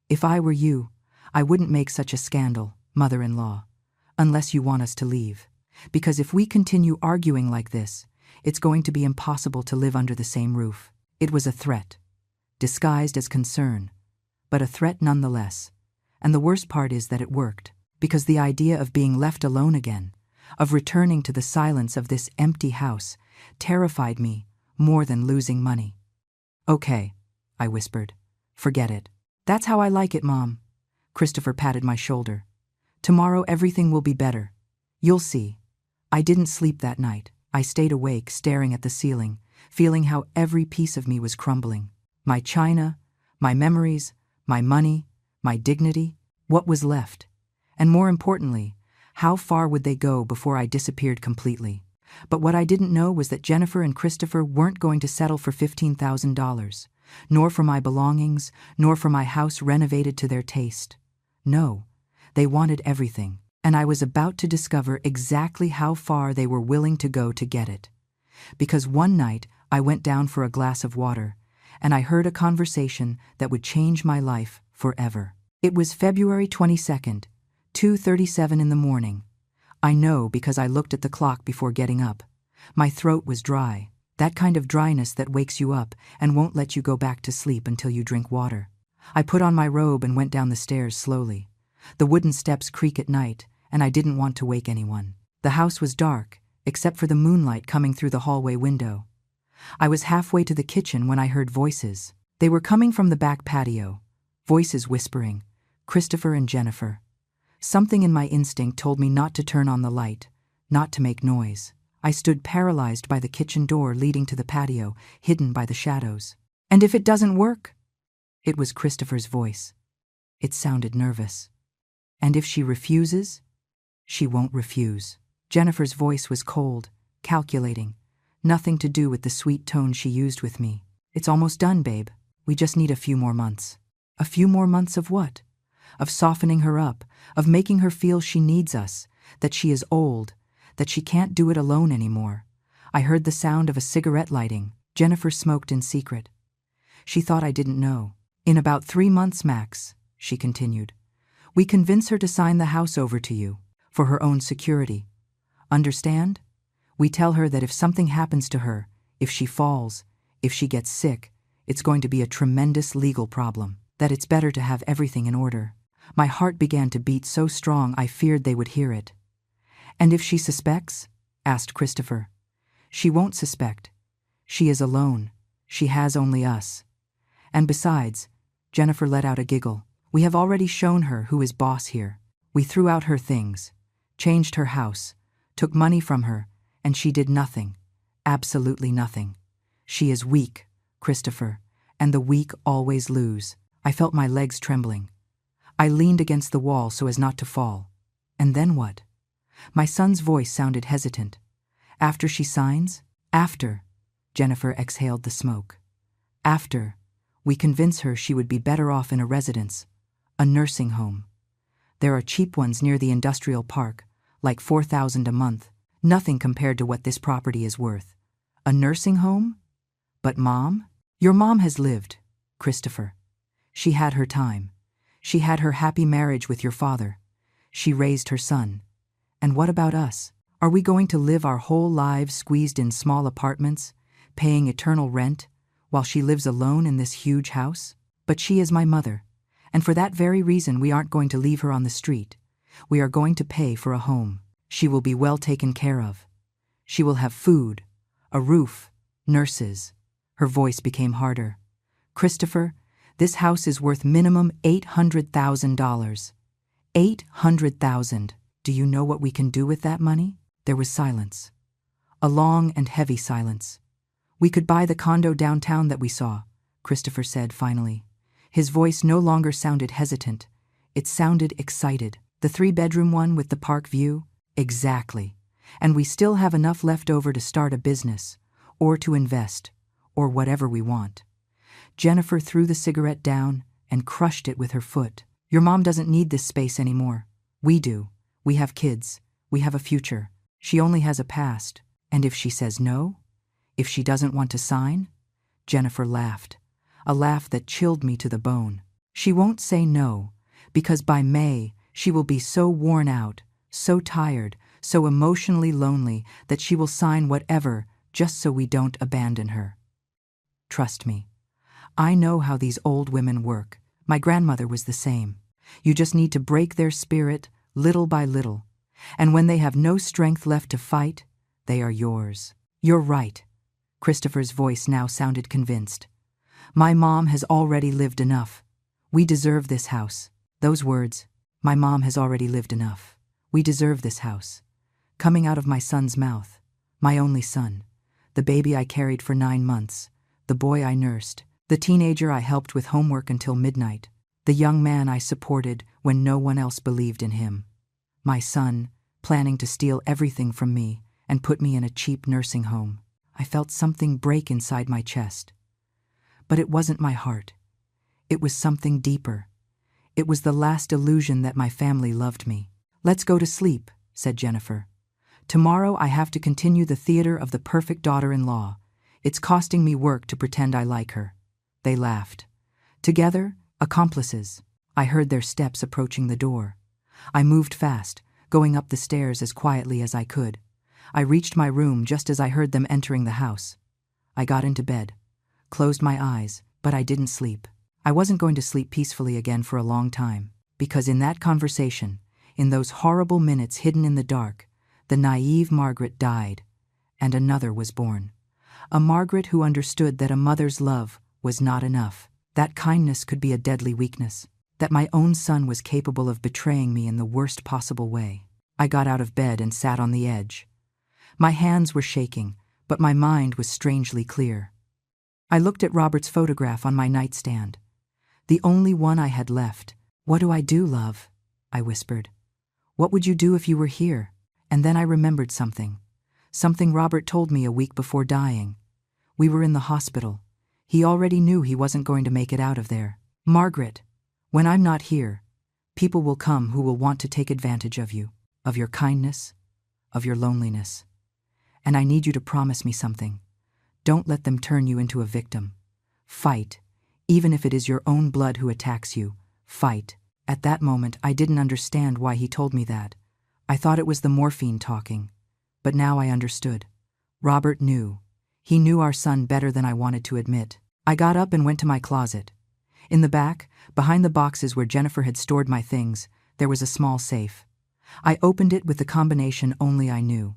If I were you, I wouldn't make such a scandal, mother-in-law, unless you want us to leave. Because if we continue arguing like this, it's going to be impossible to live under the same roof. It was a threat, disguised as concern, but a threat nonetheless. And the worst part is that it worked, because the idea of being left alone again, of returning to the silence of this empty house, terrified me more than losing money. Okay, I whispered. Forget it. That's how I like it, Mom. Christopher patted my shoulder. Tomorrow everything will be better. You'll see. I didn't sleep that night. I stayed awake, staring at the ceiling, feeling how every piece of me was crumbling. My china, my memories, my money, my dignity, what was left? And more importantly, how far would they go before I disappeared completely? But what I didn't know was that Jennifer and Christopher weren't going to settle for $15,000, nor for my belongings, nor for my house renovated to their taste. No, they wanted everything, and I was about to discover exactly how far they were willing to go to get it. Because one night I went down for a glass of water, and I heard a conversation that would change my life forever. It was February 22nd, 2:37 in the morning. I know because I looked at the clock before getting up. My throat was dry, that kind of dryness that wakes you up and won't let you go back to sleep until you drink water. I put on my robe and went down the stairs slowly. The wooden steps creak at night, and I didn't want to wake anyone. The house was dark, except for the moonlight coming through the hallway window. I was halfway to the kitchen when I heard voices. They were coming from the back patio, voices whispering, Christopher and Jennifer. Something in my instinct told me not to turn on the light, not to make noise. I stood paralyzed by the kitchen door leading to the patio, hidden by the shadows. And if it doesn't work? It was Christopher's voice. It sounded nervous. And if she refuses? She won't refuse. Jennifer's voice was cold, calculating. Nothing to do with the sweet tone she used with me. It's almost done, babe. We just need a few more months. A few more months of what? Of softening her up, of making her feel she needs us, that she is old, that she can't do it alone anymore. I heard the sound of a cigarette lighting. Jennifer smoked in secret. She thought I didn't know. In about 3 months max, she continued. We convince her to sign the house over to you, for her own security. Understand? We tell her that if something happens to her, if she falls, if she gets sick, it's going to be a tremendous legal problem, that it's better to have everything in order. My heart began to beat so strong I feared they would hear it. And if she suspects? Asked Christopher. She won't suspect. She is alone. She has only us. And besides, Jennifer let out a giggle. We have already shown her who is boss here. We threw out her things, changed her house, took money from her, and she did nothing. Absolutely nothing. She is weak, Christopher, and the weak always lose. I felt my legs trembling. I leaned against the wall so as not to fall. And then what? My son's voice sounded hesitant. After she signs? After. Jennifer exhaled the smoke. After. We convince her she would be better off in a residence, a nursing home. There are cheap ones near the industrial park, like $4,000 a month, nothing compared to what this property is worth. A nursing home? But Mom? Your mom has lived, Christopher. She had her time. She had her happy marriage with your father. She raised her son. And what about us? Are we going to live our whole lives squeezed in small apartments, paying eternal rent, while she lives alone in this huge house? But she is my mother, and for that very reason we aren't going to leave her on the street. We are going to pay for a home. She will be well taken care of. She will have food, a roof, nurses. Her voice became harder. Christopher, this house is worth minimum $800,000. $800,000. Do you know what we can do with that money? There was silence. A long and heavy silence. We could buy the condo downtown that we saw, Christopher said finally. His voice no longer sounded hesitant. It sounded excited. The 3-bedroom one with the park view? Exactly. And we still have enough left over to start a business, or to invest, or whatever we want. Jennifer threw the cigarette down and crushed it with her foot. Your mom doesn't need this space anymore. We do. We have kids. We have a future. She only has a past. And if she says no? If she doesn't want to sign? Jennifer laughed, a laugh that chilled me to the bone. She won't say no, because by May she will be so worn out, so tired, so emotionally lonely that she will sign whatever just so we don't abandon her. Trust me. I know how these old women work. My grandmother was the same. You just need to break their spirit little by little. And when they have no strength left to fight, they are yours. You're right. Christopher's voice now sounded convinced. My mom has already lived enough. We deserve this house. Those words, my mom has already lived enough. We deserve this house. Coming out of my son's mouth. My only son. The baby I carried for 9 months. The boy I nursed. The teenager I helped with homework until midnight. The young man I supported when no one else believed in him. My son, planning to steal everything from me and put me in a cheap nursing home. I felt something break inside my chest. But it wasn't my heart. It was something deeper. It was the last illusion that my family loved me. Let's go to sleep, said Jennifer. Tomorrow I have to continue the theater of the perfect daughter-in-law. It's costing me work to pretend I like her. They laughed. Together, accomplices. I heard their steps approaching the door. I moved fast, going up the stairs as quietly as I could. I reached my room just as I heard them entering the house. I got into bed, closed my eyes, but I didn't sleep. I wasn't going to sleep peacefully again for a long time, because in that conversation, in those horrible minutes hidden in the dark, the naive Margaret died, and another was born. A Margaret who understood that a mother's love was not enough, that kindness could be a deadly weakness, that my own son was capable of betraying me in the worst possible way. I got out of bed and sat on the edge. My hands were shaking, but my mind was strangely clear. I looked at Robert's photograph on my nightstand. The only one I had left. What do I do, love? I whispered. What would you do if you were here? And then I remembered something. Something Robert told me a week before dying. We were in the hospital. He already knew he wasn't going to make it out of there. Margaret, when I'm not here, people will come who will want to take advantage of you, of your kindness, of your loneliness. And I need you to promise me something. Don't let them turn you into a victim. Fight, even if it is your own blood who attacks you. Fight. At that moment, I didn't understand why he told me that. I thought it was the morphine talking. But now I understood. Robert knew. He knew our son better than I wanted to admit. I got up and went to my closet. In the back, behind the boxes where Jennifer had stored my things, there was a small safe. I opened it with the combination only I knew.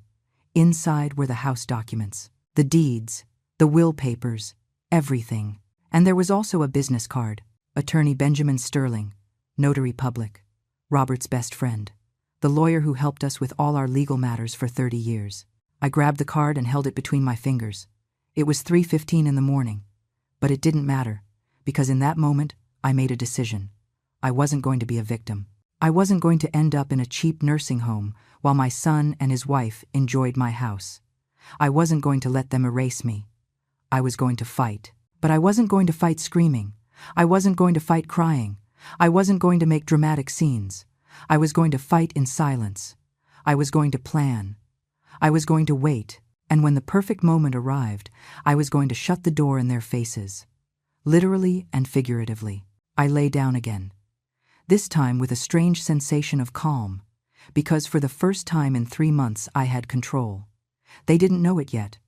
Inside were the house documents, the deeds, the will papers, everything. And there was also a business card. Attorney Benjamin Sterling, Notary Public, Robert's best friend, the lawyer who helped us with all our legal matters for 30 years. I grabbed the card and held it between my fingers. It was 3:15 in the morning, but it didn't matter, because in that moment, I made a decision. I wasn't going to be a victim. I wasn't going to end up in a cheap nursing home while my son and his wife enjoyed my house. I wasn't going to let them erase me. I was going to fight. But I wasn't going to fight screaming. I wasn't going to fight crying. I wasn't going to make dramatic scenes. I was going to fight in silence. I was going to plan. I was going to wait, and when the perfect moment arrived, I was going to shut the door in their faces. Literally and figuratively. I lay down again. This time with a strange sensation of calm, because for the first time in 3 months I had control. They didn't know it yet,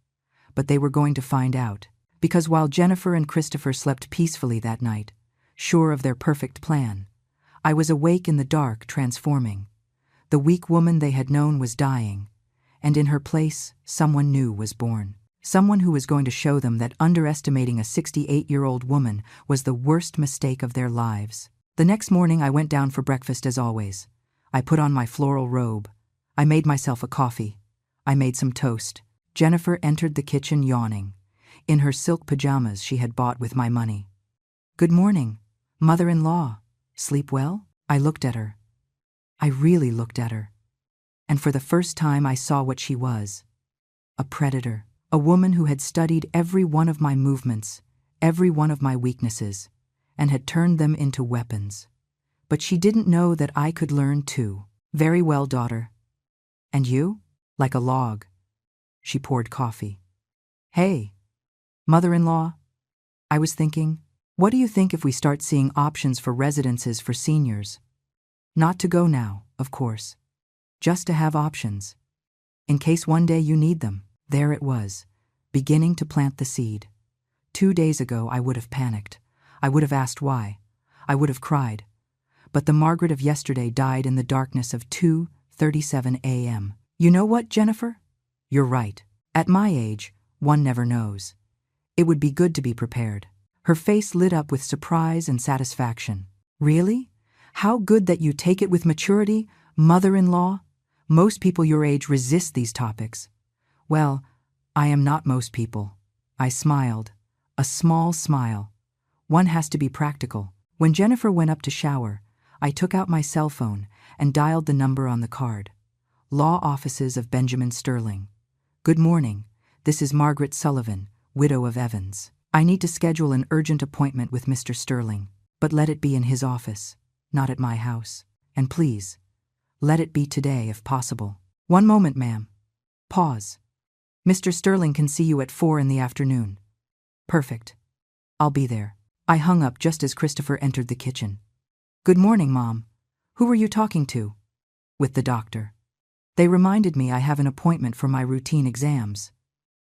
but they were going to find out. Because while Jennifer and Christopher slept peacefully that night, sure of their perfect plan, I was awake in the dark, transforming. The weak woman they had known was dying, and in her place, someone new was born. Someone who was going to show them that underestimating a 68-year-old woman was the worst mistake of their lives. The next morning I went down for breakfast as always. I put on my floral robe. I made myself a coffee. I made some toast. Jennifer entered the kitchen yawning, in her silk pajamas she had bought with my money. "Good morning, mother-in-law. Sleep well?" I looked at her. I really looked at her. And for the first time I saw what she was. A predator. A woman who had studied every one of my movements, every one of my weaknesses, and had turned them into weapons. But she didn't know that I could learn too. "Very well, daughter. And you?" "Like a log." She poured coffee. "Hey, mother-in-law, I was thinking, what do you think if we start seeing options for residences for seniors? Not to go now, of course. Just to have options. In case one day you need them." There it was, beginning to plant the seed. 2 days ago I would have panicked. I would have asked why. I would have cried. But the Margaret of yesterday died in the darkness of 2:37 a.m. "You know what, Jennifer? You're right. At my age, one never knows. It would be good to be prepared." Her face lit up with surprise and satisfaction. "Really? How good that you take it with maturity, mother-in-law. Most people your age resist these topics." "Well, I am not most people." I smiled, a small smile. One has to be practical. When Jennifer went up to shower, I took out my cell phone and dialed the number on the card. Law Offices of Benjamin Sterling. "Good morning. This is Margaret Sullivan, widow of Evans. I need to schedule an urgent appointment with Mr. Sterling, but let it be in his office, not at my house. And please, let it be today if possible." "One moment, ma'am." Pause. "Mr. Sterling can see you at 4 in the afternoon." "Perfect. I'll be there." I hung up just as Christopher entered the kitchen. "Good morning, Mom. Who were you talking to?" "With the doctor. They reminded me I have an appointment for my routine exams."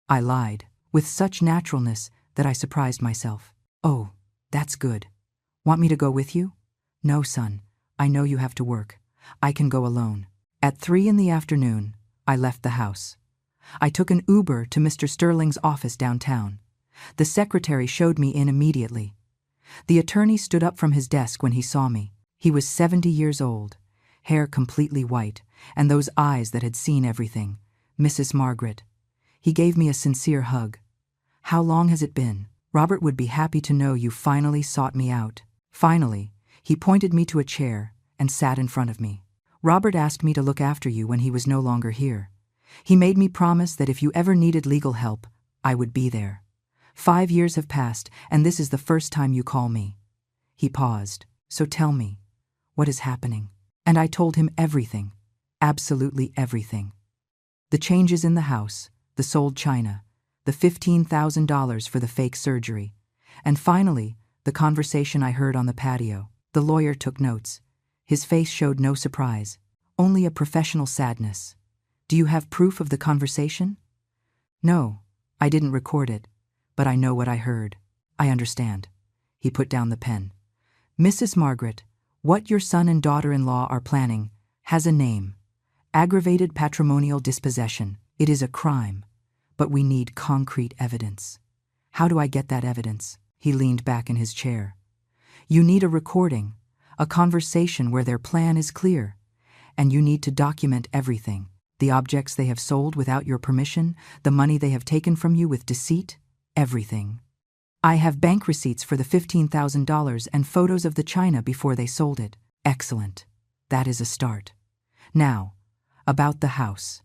I lied, with such naturalness that I surprised myself. "Oh, that's good. Want me to go with you?" "No, son. I know you have to work. I can go alone." At 3 in the afternoon, I left the house. I took an Uber to Mr. Sterling's office downtown. The secretary showed me in immediately. The attorney stood up from his desk when he saw me. He was 70 years old, hair completely white, and those eyes that had seen everything. "Mrs. Margaret." He gave me a sincere hug. "How long has it been? Robert would be happy to know you finally sought me out." Finally, he pointed me to a chair and sat in front of me. "Robert asked me to look after you when he was no longer here. He made me promise that if you ever needed legal help, I would be there. 5 years have passed, and this is the first time you call me." He paused. "So tell me, what is happening?" And I told him everything, absolutely everything. The changes in the house, the sold china, the $15,000 for the fake surgery, and finally, the conversation I heard on the patio. The lawyer took notes. His face showed no surprise, only a professional sadness. "Do you have proof of the conversation?" "No, I didn't record it, but I know what I heard." "I understand." He put down the pen. "Mrs. Margaret, what your son and daughter-in-law are planning has a name. Aggravated patrimonial dispossession. It is a crime, but we need concrete evidence." "How do I get that evidence?" He leaned back in his chair. "You need a recording, a conversation where their plan is clear, and you need to document everything. The objects they have sold without your permission, the money they have taken from you with deceit, everything. I have bank receipts for the $15,000 and photos of the china before they sold it." "Excellent. That is a start. Now, about the house."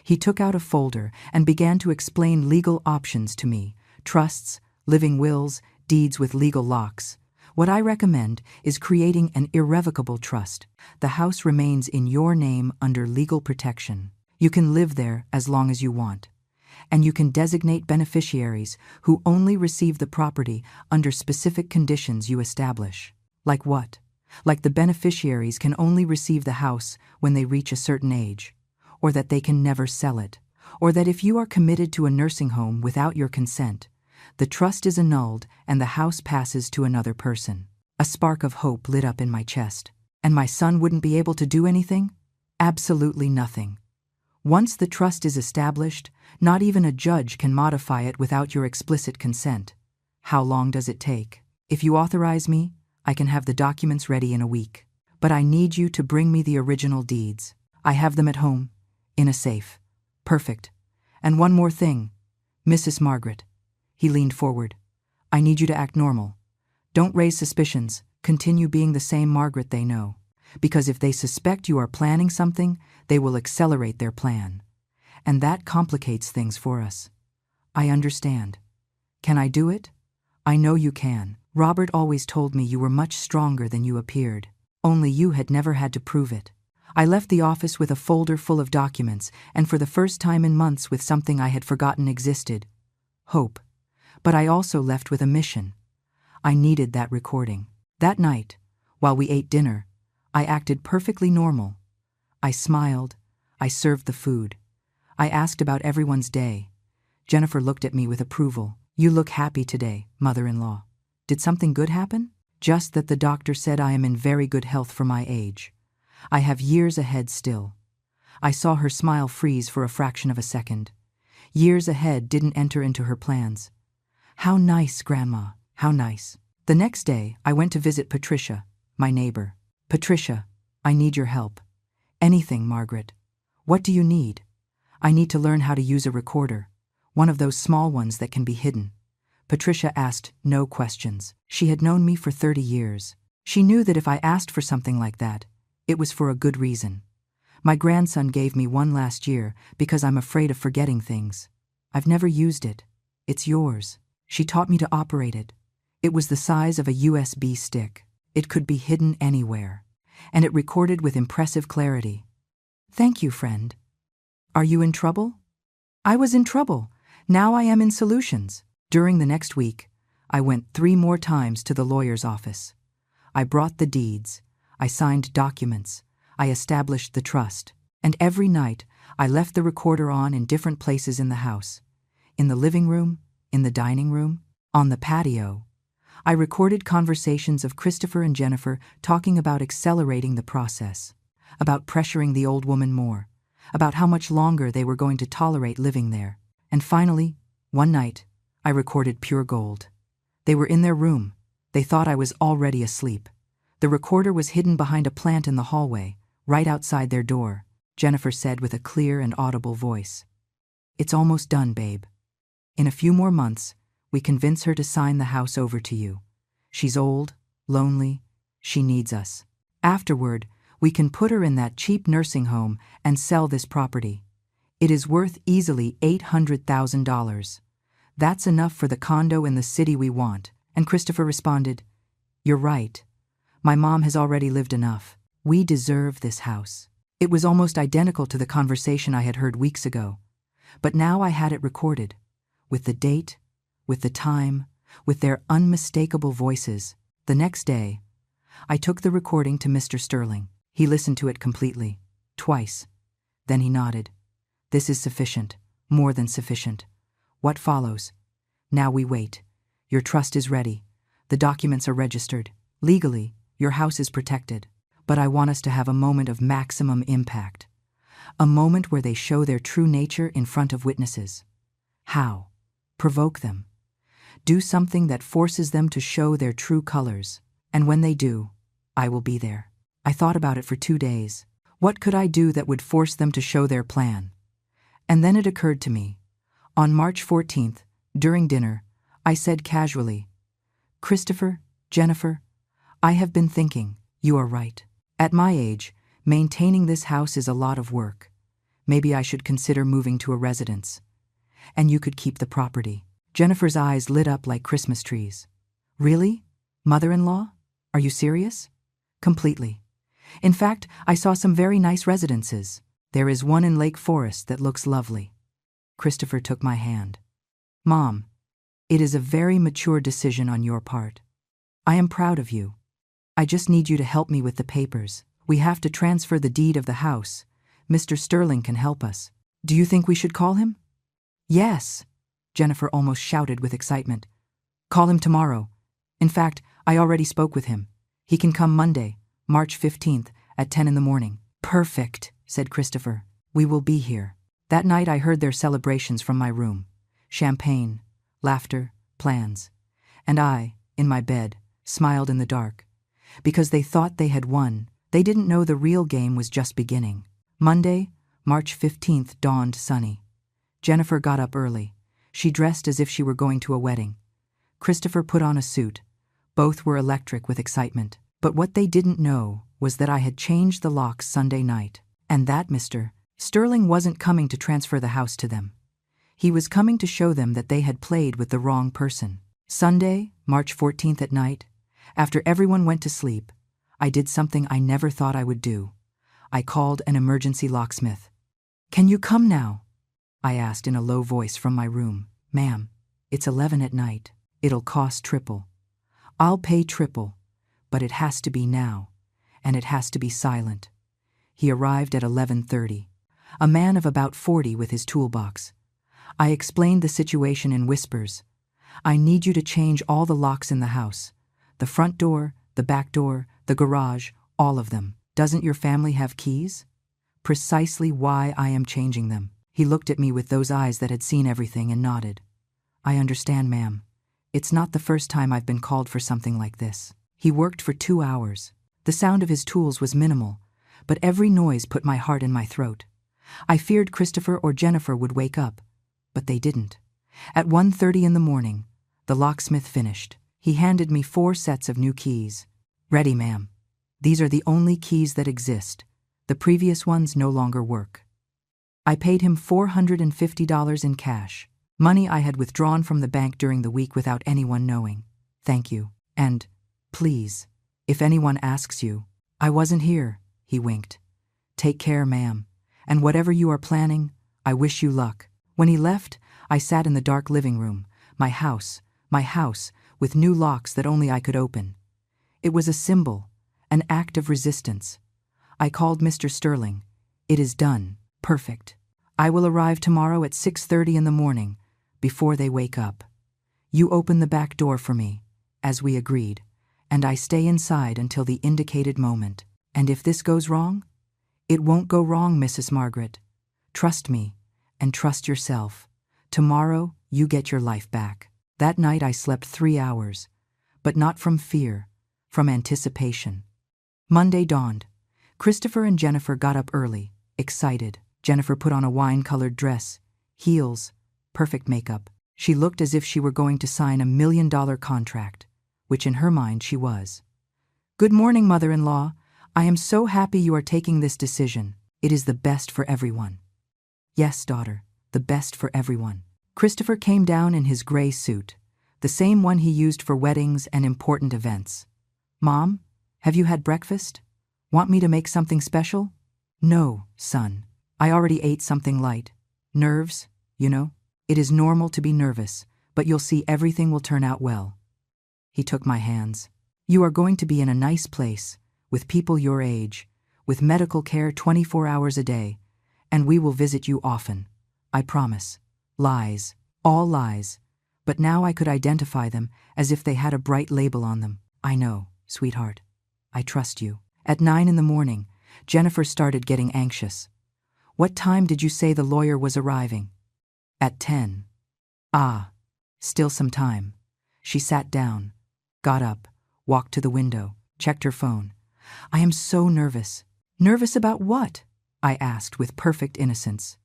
He took out a folder and began to explain legal options to me: trusts, living wills, deeds with legal locks. "What I recommend is creating an irrevocable trust. The house remains in your name under legal protection. You can live there as long as you want. And you can designate beneficiaries who only receive the property under specific conditions you establish." "Like what?" "Like the beneficiaries can only receive the house when they reach a certain age, or that they can never sell it, or that if you are committed to a nursing home without your consent, the trust is annulled and the house passes to another person." A spark of hope lit up in my chest. "And my son wouldn't be able to do anything?" "Absolutely nothing. Once the trust is established, not even a judge can modify it without your explicit consent." "How long does it take?" "If you authorize me, I can have the documents ready in a week. But I need you to bring me the original deeds. I have them at home, in a safe." "Perfect. And one more thing, Mrs. Margaret." He leaned forward. "I need you to act normal. Don't raise suspicions. Continue being the same Margaret they know. Because if they suspect you are planning something, they will accelerate their plan. And that complicates things for us." "I understand. Can I do it?" "I know you can. Robert always told me you were much stronger than you appeared. Only you had never had to prove it." I left the office with a folder full of documents, and for the first time in months with something I had forgotten existed: hope. But I also left with a mission. I needed that recording. That night, while we ate dinner, I acted perfectly normal. I smiled. I served the food. I asked about everyone's day. Jennifer looked at me with approval. "You look happy today, mother-in-law. Did something good happen?" "Just that the doctor said I am in very good health for my age. I have years ahead still." I saw her smile freeze for a fraction of a second. Years ahead didn't enter into her plans. "How nice, Grandma, how nice." The next day, I went to visit Patricia, my neighbor. "Patricia, I need your help." "Anything, Margaret. What do you need?" "I need to learn how to use a recorder, one of those small ones that can be hidden." Patricia asked no questions. She had known me for 30 years. She knew that if I asked for something like that, it was for a good reason. "My grandson gave me one last year because I'm afraid of forgetting things. I've never used it. It's yours." She taught me to operate it. It was the size of a USB stick. It could be hidden anywhere, and it recorded with impressive clarity. "Thank you, friend." "Are you in trouble?" I was in trouble. Now I am in solutions. During the next week, I went 3 more times to the lawyer's office. I brought the deeds. I signed documents. I established the trust. And every night, I left the recorder on in different places in the house. In the living room, in the dining room, on the patio. I recorded conversations of Christopher and Jennifer talking about accelerating the process, about pressuring the old woman more, about how much longer they were going to tolerate living there. And finally, one night, I recorded pure gold. They were in their room. They thought I was already asleep. The recorder was hidden behind a plant in the hallway, right outside their door. Jennifer said with a clear and audible voice, "It's almost done, babe. In a few more months, we convince her to sign the house over to you. She's old, lonely, she needs us. Afterward, we can put her in that cheap nursing home and sell this property. It is worth easily $800,000. That's enough for the condo in the city we want. And Christopher responded, "You're right. My mom has already lived enough. We deserve this house." It was almost identical to the conversation I had heard weeks ago. But now I had it recorded, with the date, with the time, with their unmistakable voices. The next day, I took the recording to Mr. Sterling. He listened to it completely, twice. Then he nodded. "This is sufficient, more than sufficient. What follows? Now we wait. Your trust is ready. The documents are registered. Legally, your house is protected. But I want us to have a moment of maximum impact. A moment where they show their true nature in front of witnesses. How? Provoke them. Do something that forces them to show their true colors. And when they do, I will be there." I thought about it for 2 days. What could I do that would force them to show their plan? And then it occurred to me. On March 14th, during dinner, I said casually, "Christopher, Jennifer, I have been thinking, you are right. At my age, maintaining this house is a lot of work. Maybe I should consider moving to a residence. And you could keep the property." Jennifer's eyes lit up like Christmas trees. "Really? Mother-in-law? Are you serious?" "Completely. In fact, I saw some very nice residences. There is one in Lake Forest that looks lovely." Christopher took my hand. "Mom, it is a very mature decision on your part. I am proud of you. I just need you to help me with the papers. We have to transfer the deed of the house. Mr. Sterling can help us. Do you think we should call him?" "Yes," Jennifer almost shouted with excitement. "Call him tomorrow. In fact, I already spoke with him. He can come Monday, March 15th, at 10 in the morning. "Perfect," said Christopher. "We will be here." That night I heard their celebrations from my room. Champagne, laughter, plans. And I, in my bed, smiled in the dark. Because they thought they had won, they didn't know the real game was just beginning. Monday, March 15th dawned sunny. Jennifer got up early. She dressed as if she were going to a wedding. Christopher put on a suit. Both were electric with excitement. But what they didn't know was that I had changed the locks Sunday night, and that Mr. Sterling wasn't coming to transfer the house to them. He was coming to show them that they had played with the wrong person. Sunday, March 14th at night, after everyone went to sleep, I did something I never thought I would do. I called an emergency locksmith. "Can you come now?" I asked in a low voice from my room. "Ma'am, it's 11 at night. It'll cost triple. I'll pay triple, but it has to be now, and it has to be silent." He arrived at 11:30, a man of about 40 with his toolbox. I explained the situation in whispers. "I need you to change all the locks in the house. The front door, the back door, the garage, all of them. Doesn't your family have keys?" Precisely why I am changing them. He looked at me with those eyes that had seen everything and nodded. "I understand, ma'am. It's not the first time I've been called for something like this." He worked for 2 hours. The sound of his tools was minimal, but every noise put my heart in my throat. I feared Christopher or Jennifer would wake up, but they didn't. At 1:30 in the morning, the locksmith finished. He handed me 4 sets of new keys. "Ready, ma'am. These are the only keys that exist. The previous ones no longer work." I paid him $450 in cash, money I had withdrawn from the bank during the week without anyone knowing. "Thank you. And, please, if anyone asks you, I wasn't here," he winked. "Take care, ma'am. And whatever you are planning, I wish you luck." When he left, I sat in the dark living room, my house, with new locks that only I could open. It was a symbol, an act of resistance. I called Mr. Sterling. "It is done. Perfect. I will arrive tomorrow at 6:30 in the morning, before they wake up. You open the back door for me, as we agreed, and I stay inside until the indicated moment. And if this goes wrong, it won't go wrong, Mrs. Margaret. Trust me, and trust yourself. Tomorrow, you get your life back." That night I slept 3 hours, but not from fear, from anticipation. Monday dawned. Christopher and Jennifer got up early, excited. Jennifer put on a wine-colored dress, heels, perfect makeup. She looked as if she were going to sign $1 million contract, which in her mind she was. "Good morning, mother-in-law. I am so happy you are taking this decision. It is the best for everyone." Yes, daughter, the best for everyone. Christopher came down in his gray suit, the same one he used for weddings and important events. Mom, have you had breakfast? Want me to make something special? No, son. I already ate something light. Nerves, you know? It is normal to be nervous, but you'll see everything will turn out well. He took my hands. You are going to be in a nice place, with people your age, with medical care 24 hours a day, and we will visit you often. I promise. Lies. All lies. But now I could identify them as if they had a bright label on them. I know, sweetheart. I trust you. At 9 a.m, Jennifer started getting anxious. What time did you say the lawyer was arriving? At 10. Ah, still some time. She sat down, got up, walked to the window, checked her phone. I am so nervous. Nervous about what? I asked with perfect innocence.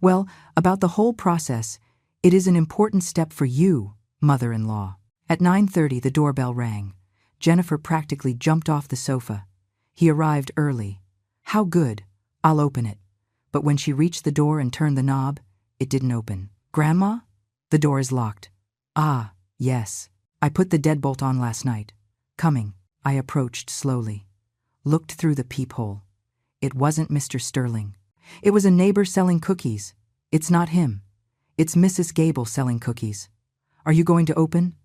Well, about the whole process. It is an important step for you, mother-in-law. At 9:30 the doorbell rang. Jennifer practically jumped off the sofa. He arrived early. How good. I'll open it. But when she reached the door and turned the knob, it didn't open. Grandma? The door is locked. Ah, yes. I put the deadbolt on last night. Coming. I approached slowly. Looked through the peephole. It wasn't Mr. Sterling. It was a neighbor selling cookies. It's not him. It's Mrs. Gable selling cookies. Are you going to open?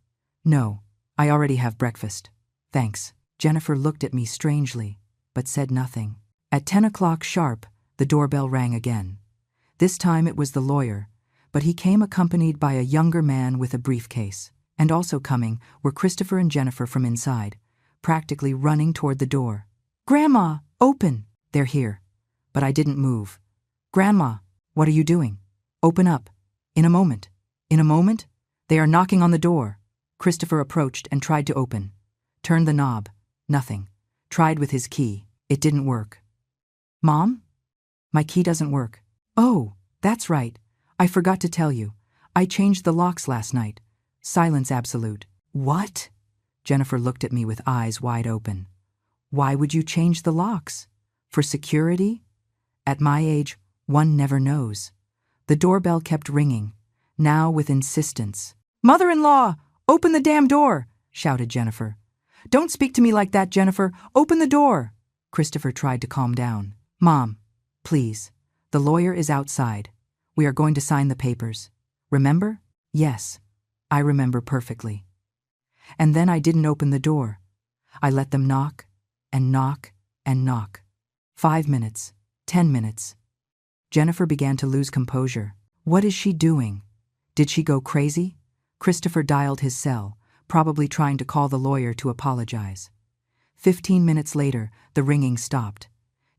No, I already have breakfast. Thanks. Jennifer looked at me strangely, but said nothing. At 10 o'clock sharp, the doorbell rang again. This time it was the lawyer, but he came accompanied by a younger man with a briefcase. And also coming were Christopher and Jennifer from inside, practically running toward the door. Grandma, open! They're here. But I didn't move. Grandma, what are you doing? Open up. In a moment. In a moment? They are knocking on the door. Christopher approached and tried to open. Turned the knob. Nothing. Tried with his key. It didn't work. Mom? My key doesn't work. Oh, that's right. I forgot to tell you. I changed the locks last night. Silence absolute. What? Jennifer looked at me with eyes wide open. Why would you change the locks? For security? At my age, one never knows. The doorbell kept ringing, now with insistence. Mother-in-law, open the damn door, shouted Jennifer. Don't speak to me like that, Jennifer. Open the door. Christopher tried to calm down. Mom, please. The lawyer is outside. We are going to sign the papers. Remember? Yes, I remember perfectly. And then I didn't open the door. I let them knock and knock and knock. 5 minutes, 10 minutes. Jennifer began to lose composure. What is she doing? Did she go crazy? Christopher dialed his cell, probably trying to call the lawyer to apologize. 15 minutes later, the ringing stopped.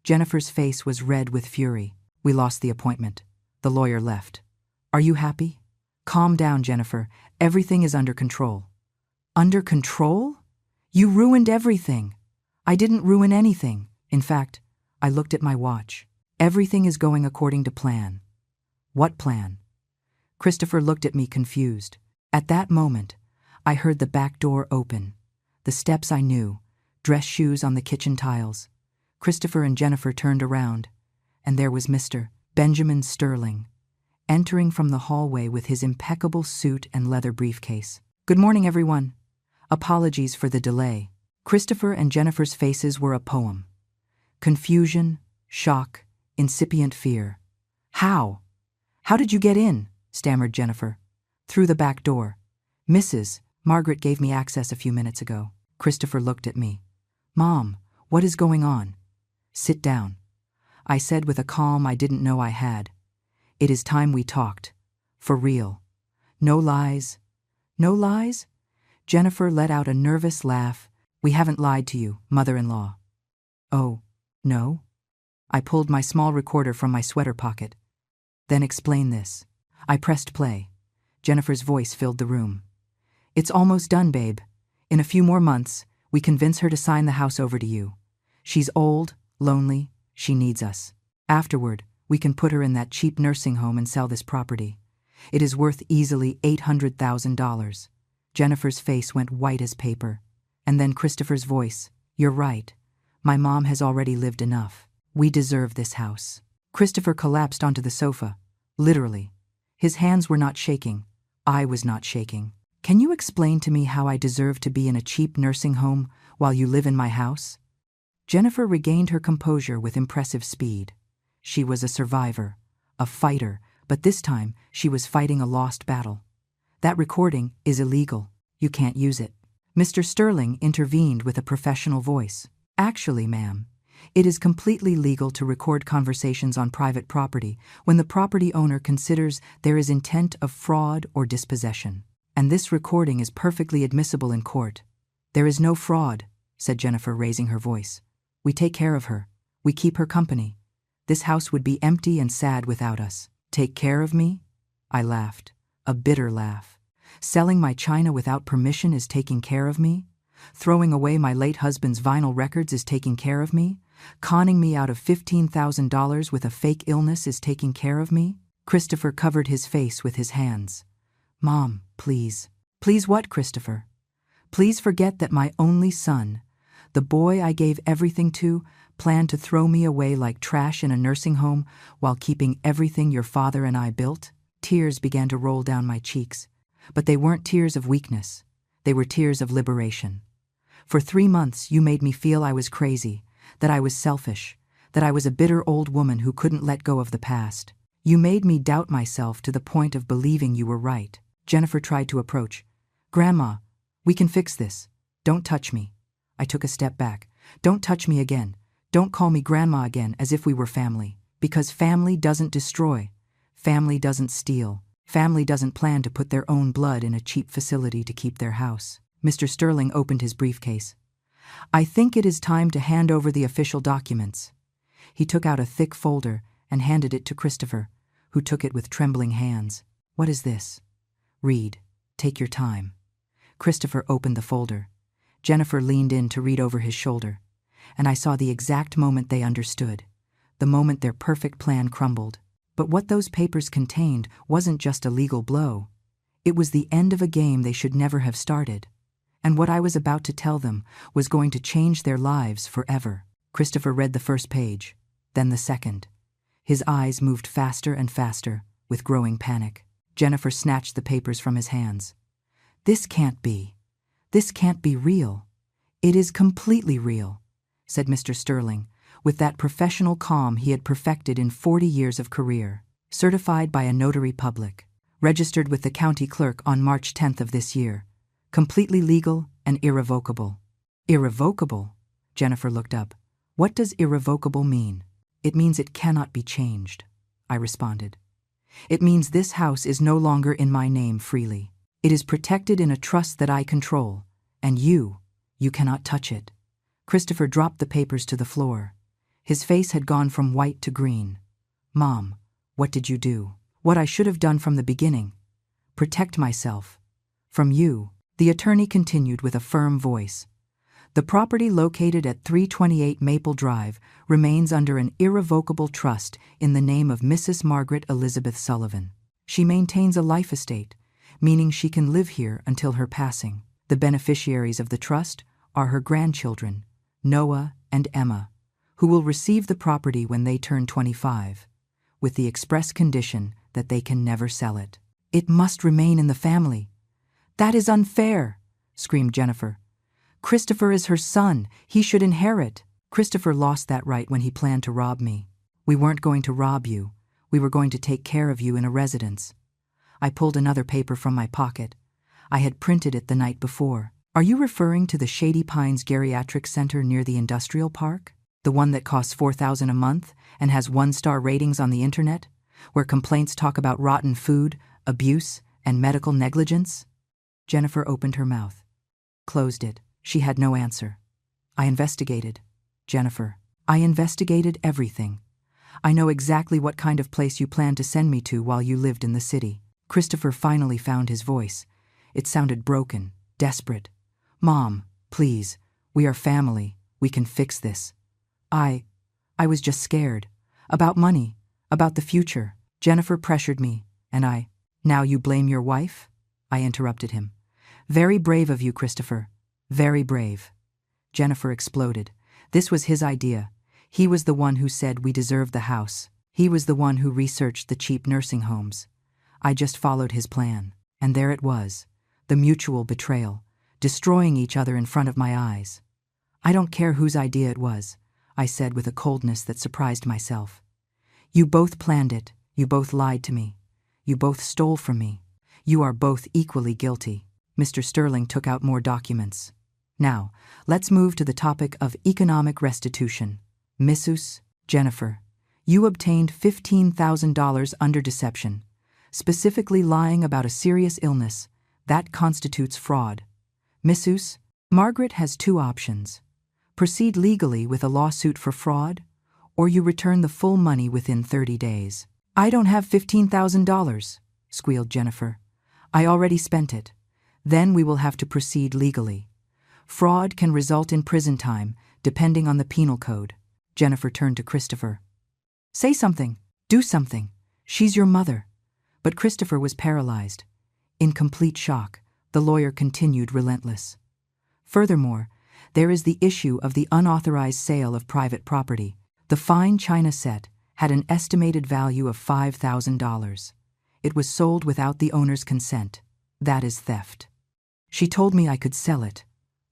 Jennifer's face was red with fury. We lost the appointment. The lawyer left. Are you happy? Calm down, Jennifer. Everything is under control. Under control? You ruined everything. I didn't ruin anything. In fact, I looked at my watch. Everything is going according to plan. What plan? Christopher looked at me confused. At that moment, I heard the back door open. The steps I knew, dress shoes on the kitchen tiles. Christopher and Jennifer turned around, and there was Mr. Benjamin Sterling, entering from the hallway with his impeccable suit and leather briefcase. Good morning, everyone. Apologies for the delay. Christopher and Jennifer's faces were a poem. Confusion, shock, incipient fear. How? How did you get in? Stammered Jennifer. Through the back door. Mrs. Margaret gave me access a few minutes ago. Christopher looked at me. Mom, what is going on? Sit down. I said with a calm I didn't know I had. It is time we talked. For real. No lies. No lies? Jennifer let out a nervous laugh. We haven't lied to you, mother-in-law. Oh, no? I pulled my small recorder from my sweater pocket. Then explain this. I pressed play. Jennifer's voice filled the room. It's almost done, babe. In a few more months, we convince her to sign the house over to you. She's old, lonely, she needs us. Afterward, we can put her in that cheap nursing home and sell this property. It is worth easily $800,000. Jennifer's face went white as paper. And then Christopher's voice. You're right. My mom has already lived enough. We deserve this house. Christopher collapsed onto the sofa. Literally. His hands were not shaking. I was not shaking. Can you explain to me how I deserve to be in a cheap nursing home while you live in my house? Jennifer regained her composure with impressive speed. She was a survivor, a fighter, but this time she was fighting a lost battle. That recording is illegal. You can't use it. Mr. Sterling intervened with a professional voice. Actually, ma'am, it is completely legal to record conversations on private property when the property owner considers there is intent of fraud or dispossession. And this recording is perfectly admissible in court. There is no fraud, said Jennifer, raising her voice. We take care of her. We keep her company. This house would be empty and sad without us. Take care of me? I laughed, a bitter laugh. Selling my china without permission is taking care of me? Throwing away my late husband's vinyl records is taking care of me? Conning me out of $15,000 with a fake illness is taking care of me? Christopher covered his face with his hands. Mom, please. Please what, Christopher? Please forget that my only son, the boy I gave everything to, planned to throw me away like trash in a nursing home while keeping everything your father and I built? Tears began to roll down my cheeks, but they weren't tears of weakness. They were tears of liberation. For 3 months you made me feel I was crazy, that I was selfish, that I was a bitter old woman who couldn't let go of the past. You made me doubt myself to the point of believing you were right. Jennifer tried to approach. Grandma, we can fix this. Don't touch me. I took a step back. Don't touch me again. Don't call me Grandma again as if we were family. Because family doesn't destroy. Family doesn't steal. Family doesn't plan to put their own blood in a cheap facility to keep their house. Mr. Sterling opened his briefcase. I think it is time to hand over the official documents. He took out a thick folder and handed it to Christopher, who took it with trembling hands. What is this? Read. Take your time. Christopher opened the folder. Jennifer leaned in to read over his shoulder, and I saw the exact moment they understood, the moment their perfect plan crumbled. But what those papers contained wasn't just a legal blow. It was the end of a game they should never have started. And what I was about to tell them was going to change their lives forever. Christopher read the first page, then the second. His eyes moved faster and faster, with growing panic. Jennifer snatched the papers from his hands. This can't be. This can't be real. It is completely real, said Mr. Sterling, with that professional calm he had perfected in 40 years of career. Certified by a notary public. Registered with the county clerk on March 10th of this year. Completely legal and irrevocable. Irrevocable? Jennifer looked up. What does irrevocable mean? It means it cannot be changed, I responded. It means this house is no longer in my name freely. It is protected in a trust that I control, and you cannot touch it. Christopher dropped the papers to the floor. His face had gone from white to green. Mom, what did you do? What I should have done from the beginning. Protect myself. From you. The attorney continued with a firm voice. The property located at 328 Maple Drive remains under an irrevocable trust in the name of Mrs. Margaret Elizabeth Sullivan. She maintains a life estate, meaning she can live here until her passing. The beneficiaries of the trust are her grandchildren, Noah and Emma, who will receive the property when they turn 25, with the express condition that they can never sell it. It must remain in the family. That is unfair, screamed Jennifer. Christopher is her son. He should inherit. Christopher lost that right when he planned to rob me. We weren't going to rob you. We were going to take care of you in a residence. I pulled another paper from my pocket. I had printed it the night before. Are you referring to the Shady Pines Geriatric Center near the industrial park? The one that costs $4,000 a month and has 1-star ratings on the internet, where complaints talk about rotten food, abuse, and medical negligence? Jennifer opened her mouth, closed it. She had no answer. I investigated. Jennifer, I investigated everything. I know exactly what kind of place you planned to send me to while you lived in the city. Christopher finally found his voice. It sounded broken, desperate. Mom, please, we are family. We can fix this. I was just scared. About money, about the future. Jennifer pressured me, and Now you blame your wife? I interrupted him. Very brave of you, Christopher. Very brave. Jennifer exploded. This was his idea. He was the one who said we deserved the house. He was the one who researched the cheap nursing homes. I just followed his plan. And there it was, the mutual betrayal, destroying each other in front of my eyes. I don't care whose idea it was, I said with a coldness that surprised myself. You both planned it. You both lied to me. You both stole from me. You are both equally guilty. Mr. Sterling took out more documents. Now, let's move to the topic of economic restitution. Mrs. Jennifer, you obtained $15,000 under deception, specifically lying about a serious illness. That constitutes fraud. Mrs. Margaret has two options. Proceed legally with a lawsuit for fraud, or you return the full money within 30 days. I don't have $15,000, squealed Jennifer. I already spent it. Then we will have to proceed legally. Fraud can result in prison time, depending on the penal code. Jennifer turned to Christopher. Say something. Do something. She's your mother. But Christopher was paralyzed. In complete shock, the lawyer continued relentless. Furthermore, there is the issue of the unauthorized sale of private property. The fine china set had an estimated value of $5,000. It was sold without the owner's consent. That is theft. She told me I could sell it,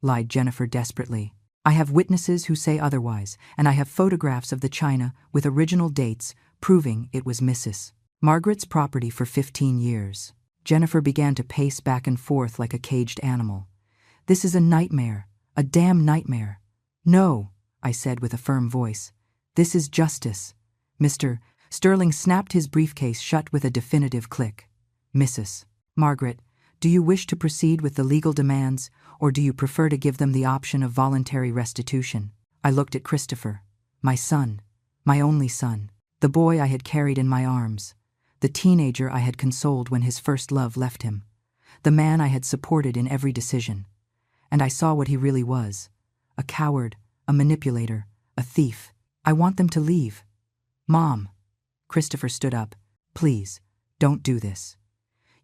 lied Jennifer desperately. I have witnesses who say otherwise, and I have photographs of the china with original dates proving it was Mrs. Margaret's property for 15 years. Jennifer began to pace back and forth like a caged animal. This is a nightmare, a damn nightmare. No, I said with a firm voice. This is justice. Mr. Sterling snapped his briefcase shut with a definitive click. Mrs. Margaret, do you wish to proceed with the legal demands, or do you prefer to give them the option of voluntary restitution? I looked at Christopher, my son, my only son, the boy I had carried in my arms, the teenager I had consoled when his first love left him, the man I had supported in every decision. And I saw what he really was, a coward, a manipulator, a thief. I want them to leave. Mom. Christopher stood up. Please, don't do this.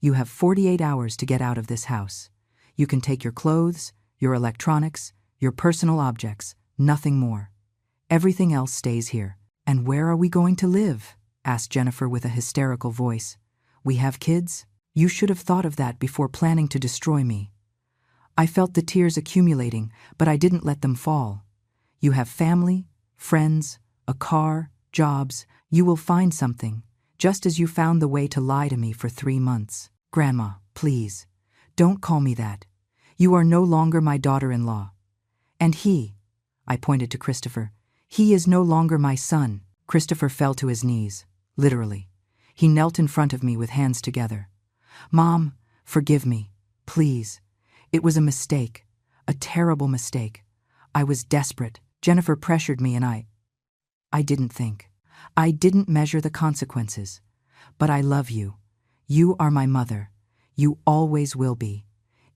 You have 48 hours to get out of this house. You can take your clothes, your electronics, your personal objects, nothing more. Everything else stays here. And where are we going to live? Asked Jennifer with a hysterical voice. We have kids? You should have thought of that before planning to destroy me. I felt the tears accumulating, but I didn't let them fall. You have family, friends, a car, jobs. You will find something, just as you found the way to lie to me for 3 months. Grandma, please, don't call me that. You are no longer my daughter-in-law. And he, I pointed to Christopher, he is no longer my son. Christopher fell to his knees, literally. He knelt in front of me with hands together. Mom, forgive me, please. It was a mistake, a terrible mistake. I was desperate. Jennifer pressured me and I didn't think. I didn't measure the consequences. But I love you. You are my mother. You always will be.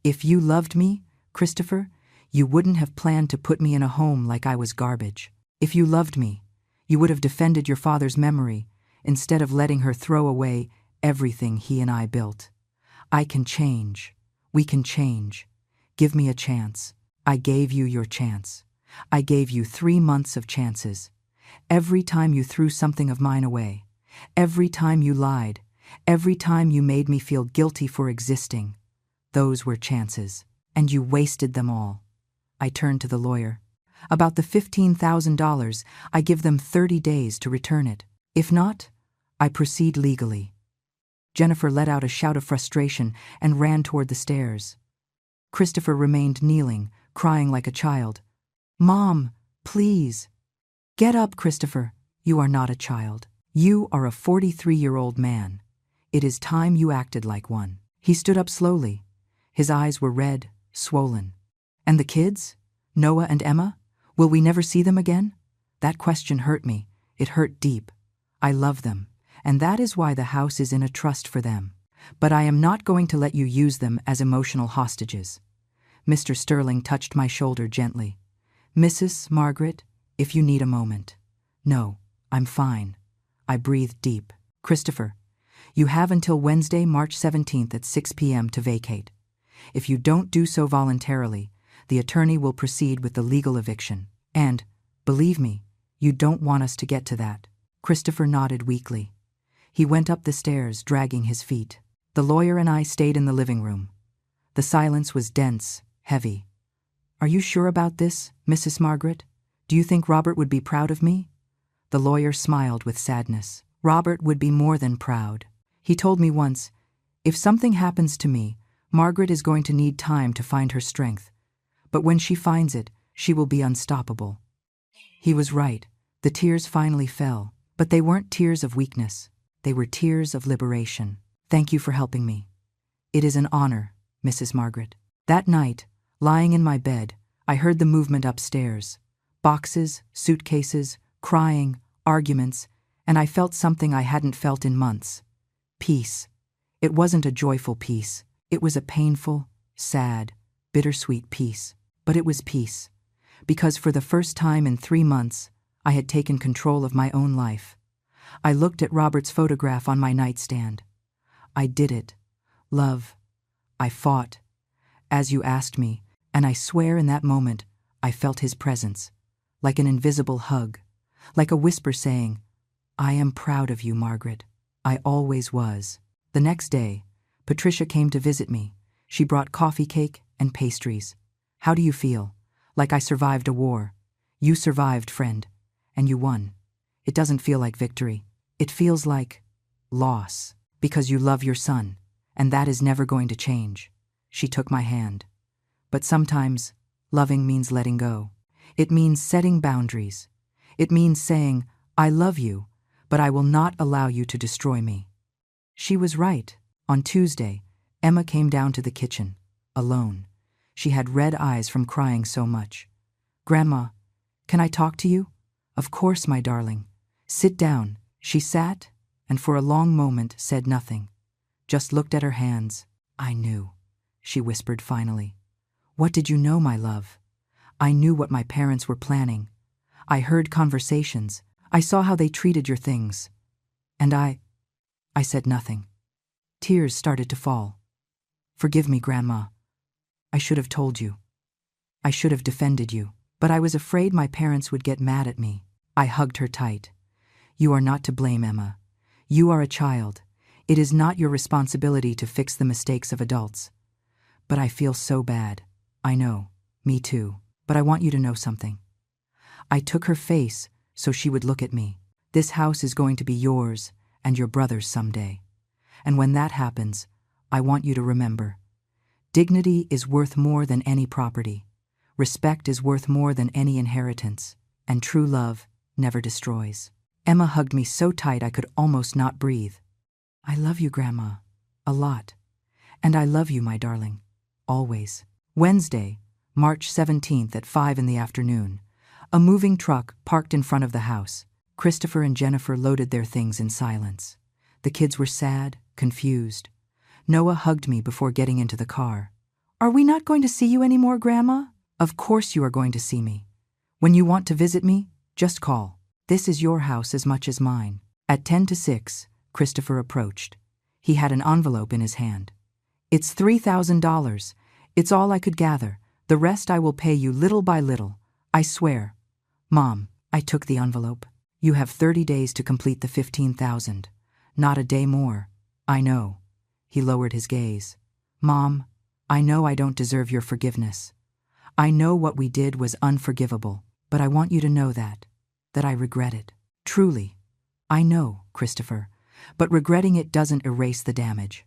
If you loved me, Christopher, you wouldn't have planned to put me in a home like I was garbage. If you loved me, you would have defended your father's memory instead of letting her throw away everything he and I built. I can change. We can change. Give me a chance. I gave you your chance. I gave you 3 months of chances. Every time you threw something of mine away, every time you lied, every time you made me feel guilty for existing, those were chances, and you wasted them all. I turned to the lawyer. About the $15,000, I give them 30 days to return it. If not, I proceed legally. Jennifer let out a shout of frustration and ran toward the stairs. Christopher remained kneeling, crying like a child. Mom, please. Get up, Christopher. You are not a child. You are a 43-year-old man. It is time you acted like one. He stood up slowly. His eyes were red, swollen. And the kids? Noah and Emma? Will we never see them again? That question hurt me. It hurt deep. I love them, and that is why the house is in a trust for them. But I am not going to let you use them as emotional hostages. Mr. Sterling touched my shoulder gently. Mrs. Margaret, if you need a moment. No, I'm fine. I breathed deep. Christopher, you have until Wednesday, March 17th at 6 p.m. to vacate. If you don't do so voluntarily, the attorney will proceed with the legal eviction. And, believe me, you don't want us to get to that. Christopher nodded weakly. He went up the stairs, dragging his feet. The lawyer and I stayed in the living room. The silence was dense, heavy. "Are you sure about this, Mrs. Margaret? Do you think Robert would be proud of me?" The lawyer smiled with sadness. "Robert would be more than proud. He told me once, if something happens to me, Margaret is going to need time to find her strength. But when she finds it, she will be unstoppable." He was right. The tears finally fell. But they weren't tears of weakness. They were tears of liberation. "Thank you for helping me. It is an honor, Mrs. Margaret." That night, lying in my bed, I heard the movement upstairs. Boxes, suitcases, crying, arguments, and I felt something I hadn't felt in months. Peace. It wasn't a joyful peace. It was a painful, sad, bittersweet peace. But it was peace. Because for the first time in 3 months, I had taken control of my own life. I looked at Robert's photograph on my nightstand. I did it. Love. I fought, as you asked me, and I swear in that moment I felt his presence, like an invisible hug, like a whisper saying, "I am proud of you, Margaret. I always was." The next day, Patricia came to visit me. She brought coffee cake and pastries. "How do you feel?" "Like I survived a war." "You survived, friend. And you won." "It doesn't feel like victory. It feels like loss. Because you love your son, and that is never going to change." She took my hand. "But sometimes, loving means letting go. It means setting boundaries. It means saying, 'I love you, but I will not allow you to destroy me.'" She was right. On Tuesday, Emma came down to the kitchen, alone. She had red eyes from crying so much. "Grandma, can I talk to you?" "Of course, my darling. Sit down." She sat, and for a long moment said nothing, just looked at her hands. "I knew," she whispered finally. "What did you know, my love?" "I knew what my parents were planning. I heard conversations. I saw how they treated your things. And I said nothing." Tears started to fall. "Forgive me, Grandma. I should have told you. I should have defended you. But I was afraid my parents would get mad at me." I hugged her tight. "You are not to blame, Emma. You are a child. It is not your responsibility to fix the mistakes of adults. But I feel so bad. I know. Me too. But I want you to know something." I took her face so she would look at me. "This house is going to be yours and your brother's someday. And when that happens, I want you to remember, dignity is worth more than any property. Respect is worth more than any inheritance. And true love never destroys." Emma hugged me so tight I could almost not breathe. "I love you, Grandma. A lot. And I love you, my darling. Always." Wednesday, March 17th at 5 in the afternoon. A moving truck parked in front of the house. Christopher and Jennifer loaded their things in silence. The kids were sad, confused. Noah hugged me before getting into the car. "Are we not going to see you anymore, Grandma?" "Of course you are going to see me. When you want to visit me, just call. This is your house as much as mine." At 10 to 6, Christopher approached. He had an envelope in his hand. "It's $3,000. It's all I could gather. The rest I will pay you little by little. I swear." "Mom," I took the envelope. "You have 30 days to complete the 15,000. Not a day more." "I know." He lowered his gaze. "Mom, I know I don't deserve your forgiveness. I know what we did was unforgivable, but I want you to know that I regret it. Truly. I know, Christopher, but regretting it doesn't erase the damage.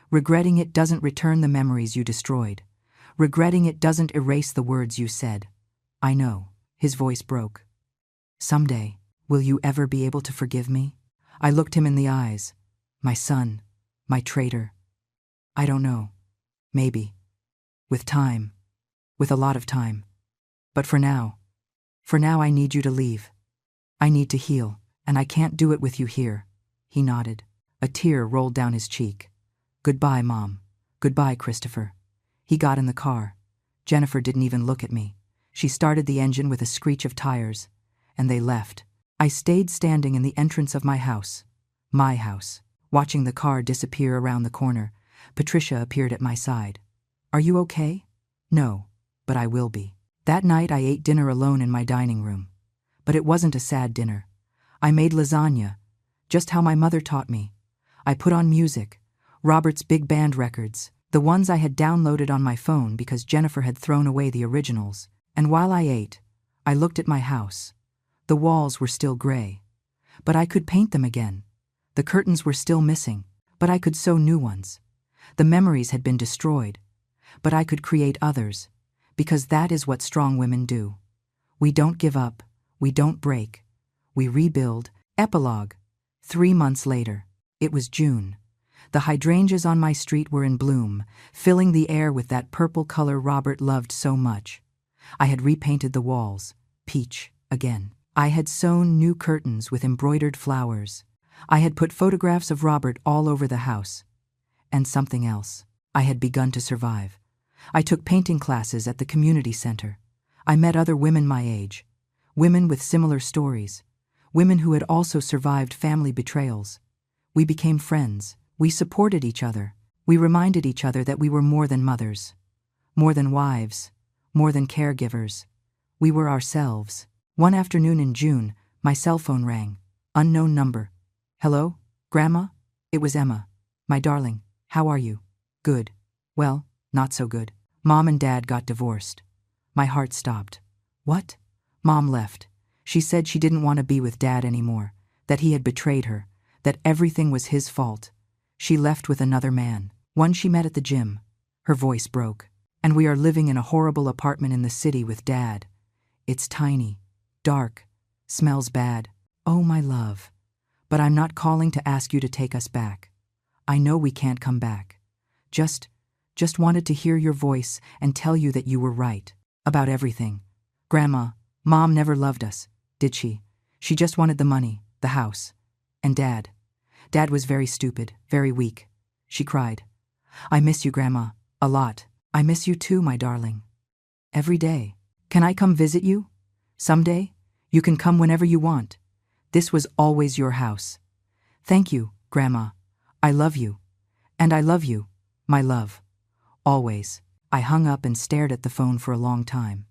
Regretting it doesn't return the memories you destroyed. Regretting it doesn't erase the words you said. I know." His voice broke. "Someday, will you ever be able to forgive me?" I looked him in the eyes. "My son, my traitor. I don't know. Maybe. With time. With a lot of time. But for now I need you to leave. I need to heal, and I can't do it with you here." He nodded. A tear rolled down his cheek. "Goodbye, Mom. Goodbye, Christopher." He got in the car. Jennifer didn't even look at me. She started the engine with a screech of tires, and they left. I stayed standing in the entrance of my house, watching the car disappear around the corner. Patricia appeared at my side. "Are you okay?" "No, but I will be." That night I ate dinner alone in my dining room. But it wasn't a sad dinner. I made lasagna, just how my mother taught me. I put on music, Robert's big band records, the ones I had downloaded on my phone because Jennifer had thrown away the originals. And while I ate, I looked at my house. The walls were still gray, but I could paint them again. The curtains were still missing, but I could sew new ones. The memories had been destroyed, but I could create others, because that is what strong women do. We don't give up, we don't break, we rebuild. Epilogue. 3 months later. It was June. The hydrangeas on my street were in bloom, filling the air with that purple color Robert loved so much. I had repainted the walls, peach, again. I had sewn new curtains with embroidered flowers. I had put photographs of Robert all over the house. And something else. I had begun to survive. I took painting classes at the community center. I met other women my age, women with similar stories, women who had also survived family betrayals. We became friends. We supported each other. We reminded each other that we were more than mothers, more than wives, more than caregivers. We were ourselves. One afternoon in June, my cell phone rang. Unknown number. Hello, Grandma? It was Emma. My darling, how are you? Good. Well, not so good. Mom and Dad got divorced. My heart stopped. What? Mom left. She said she didn't want to be with Dad anymore, that he had betrayed her, that everything was his fault. She left with another man, one she met at the gym. Her voice broke. And we are living in a horrible apartment in the city with Dad. It's tiny, dark, smells bad. Oh, my love. But I'm not calling to ask you to take us back. I know we can't come back. Just wanted to hear your voice and tell you that you were right. About everything. Grandma, Mom never loved us, did she? She just wanted the money, the house. And Dad. Dad was very stupid, very weak. She cried. I miss you, Grandma, a lot. I miss you too, my darling. Every day. Can I come visit you? Someday? You can come whenever you want. This was always your house. Thank you, Grandma. I love you. And I love you, my love. Always. I hung up and stared at the phone for a long time.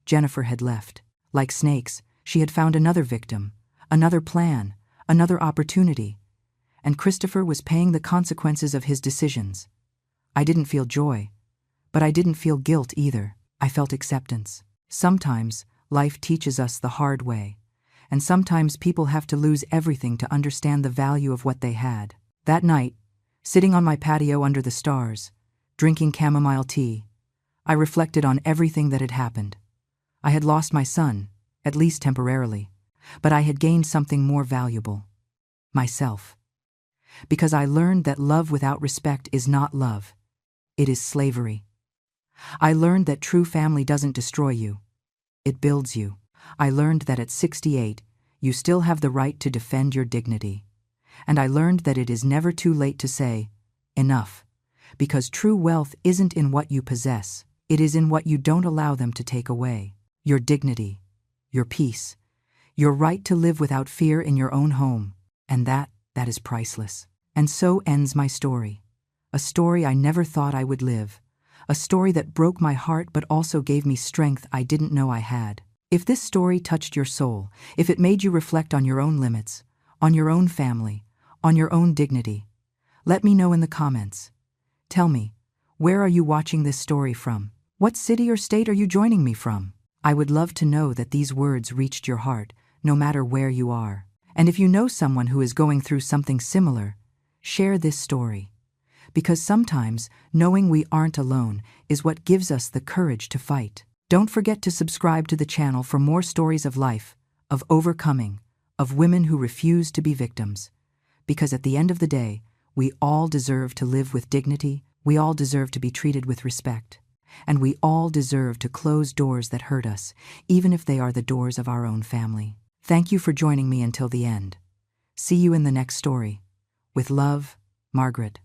Jennifer had left. Like snakes, she had found another victim, another plan, another opportunity. And Christopher was paying the consequences of his decisions. I didn't feel joy, but I didn't feel guilt either. I felt acceptance. Sometimes life teaches us the hard way, and sometimes people have to lose everything to understand the value of what they had. That night, sitting on my patio under the stars, drinking chamomile tea, I reflected on everything that had happened. I had lost my son, at least temporarily, but I had gained something more valuable. Myself. Because I learned that love without respect is not love. It is slavery. I learned that true family doesn't destroy you. It builds you. I learned that at 68, you still have the right to defend your dignity. And I learned that it is never too late to say, enough. Because true wealth isn't in what you possess. It is in what you don't allow them to take away. Your dignity, your peace, your right to live without fear in your own home. And that is priceless. And so ends my story. A story I never thought I would live. A story that broke my heart but also gave me strength I didn't know I had. If this story touched your soul, if it made you reflect on your own limits, on your own family, on your own dignity, let me know in the comments. Tell me, where are you watching this story from? What city or state are you joining me from? I would love to know that these words reached your heart, no matter where you are. And if you know someone who is going through something similar, share this story. Because sometimes knowing we aren't alone is what gives us the courage to fight. Don't forget to subscribe to the channel for more stories of life, of overcoming, of women who refuse to be victims. Because at the end of the day, we all deserve to live with dignity, we all deserve to be treated with respect, and we all deserve to close doors that hurt us, even if they are the doors of our own family. Thank you for joining me until the end. See you in the next story. With love, Margaret.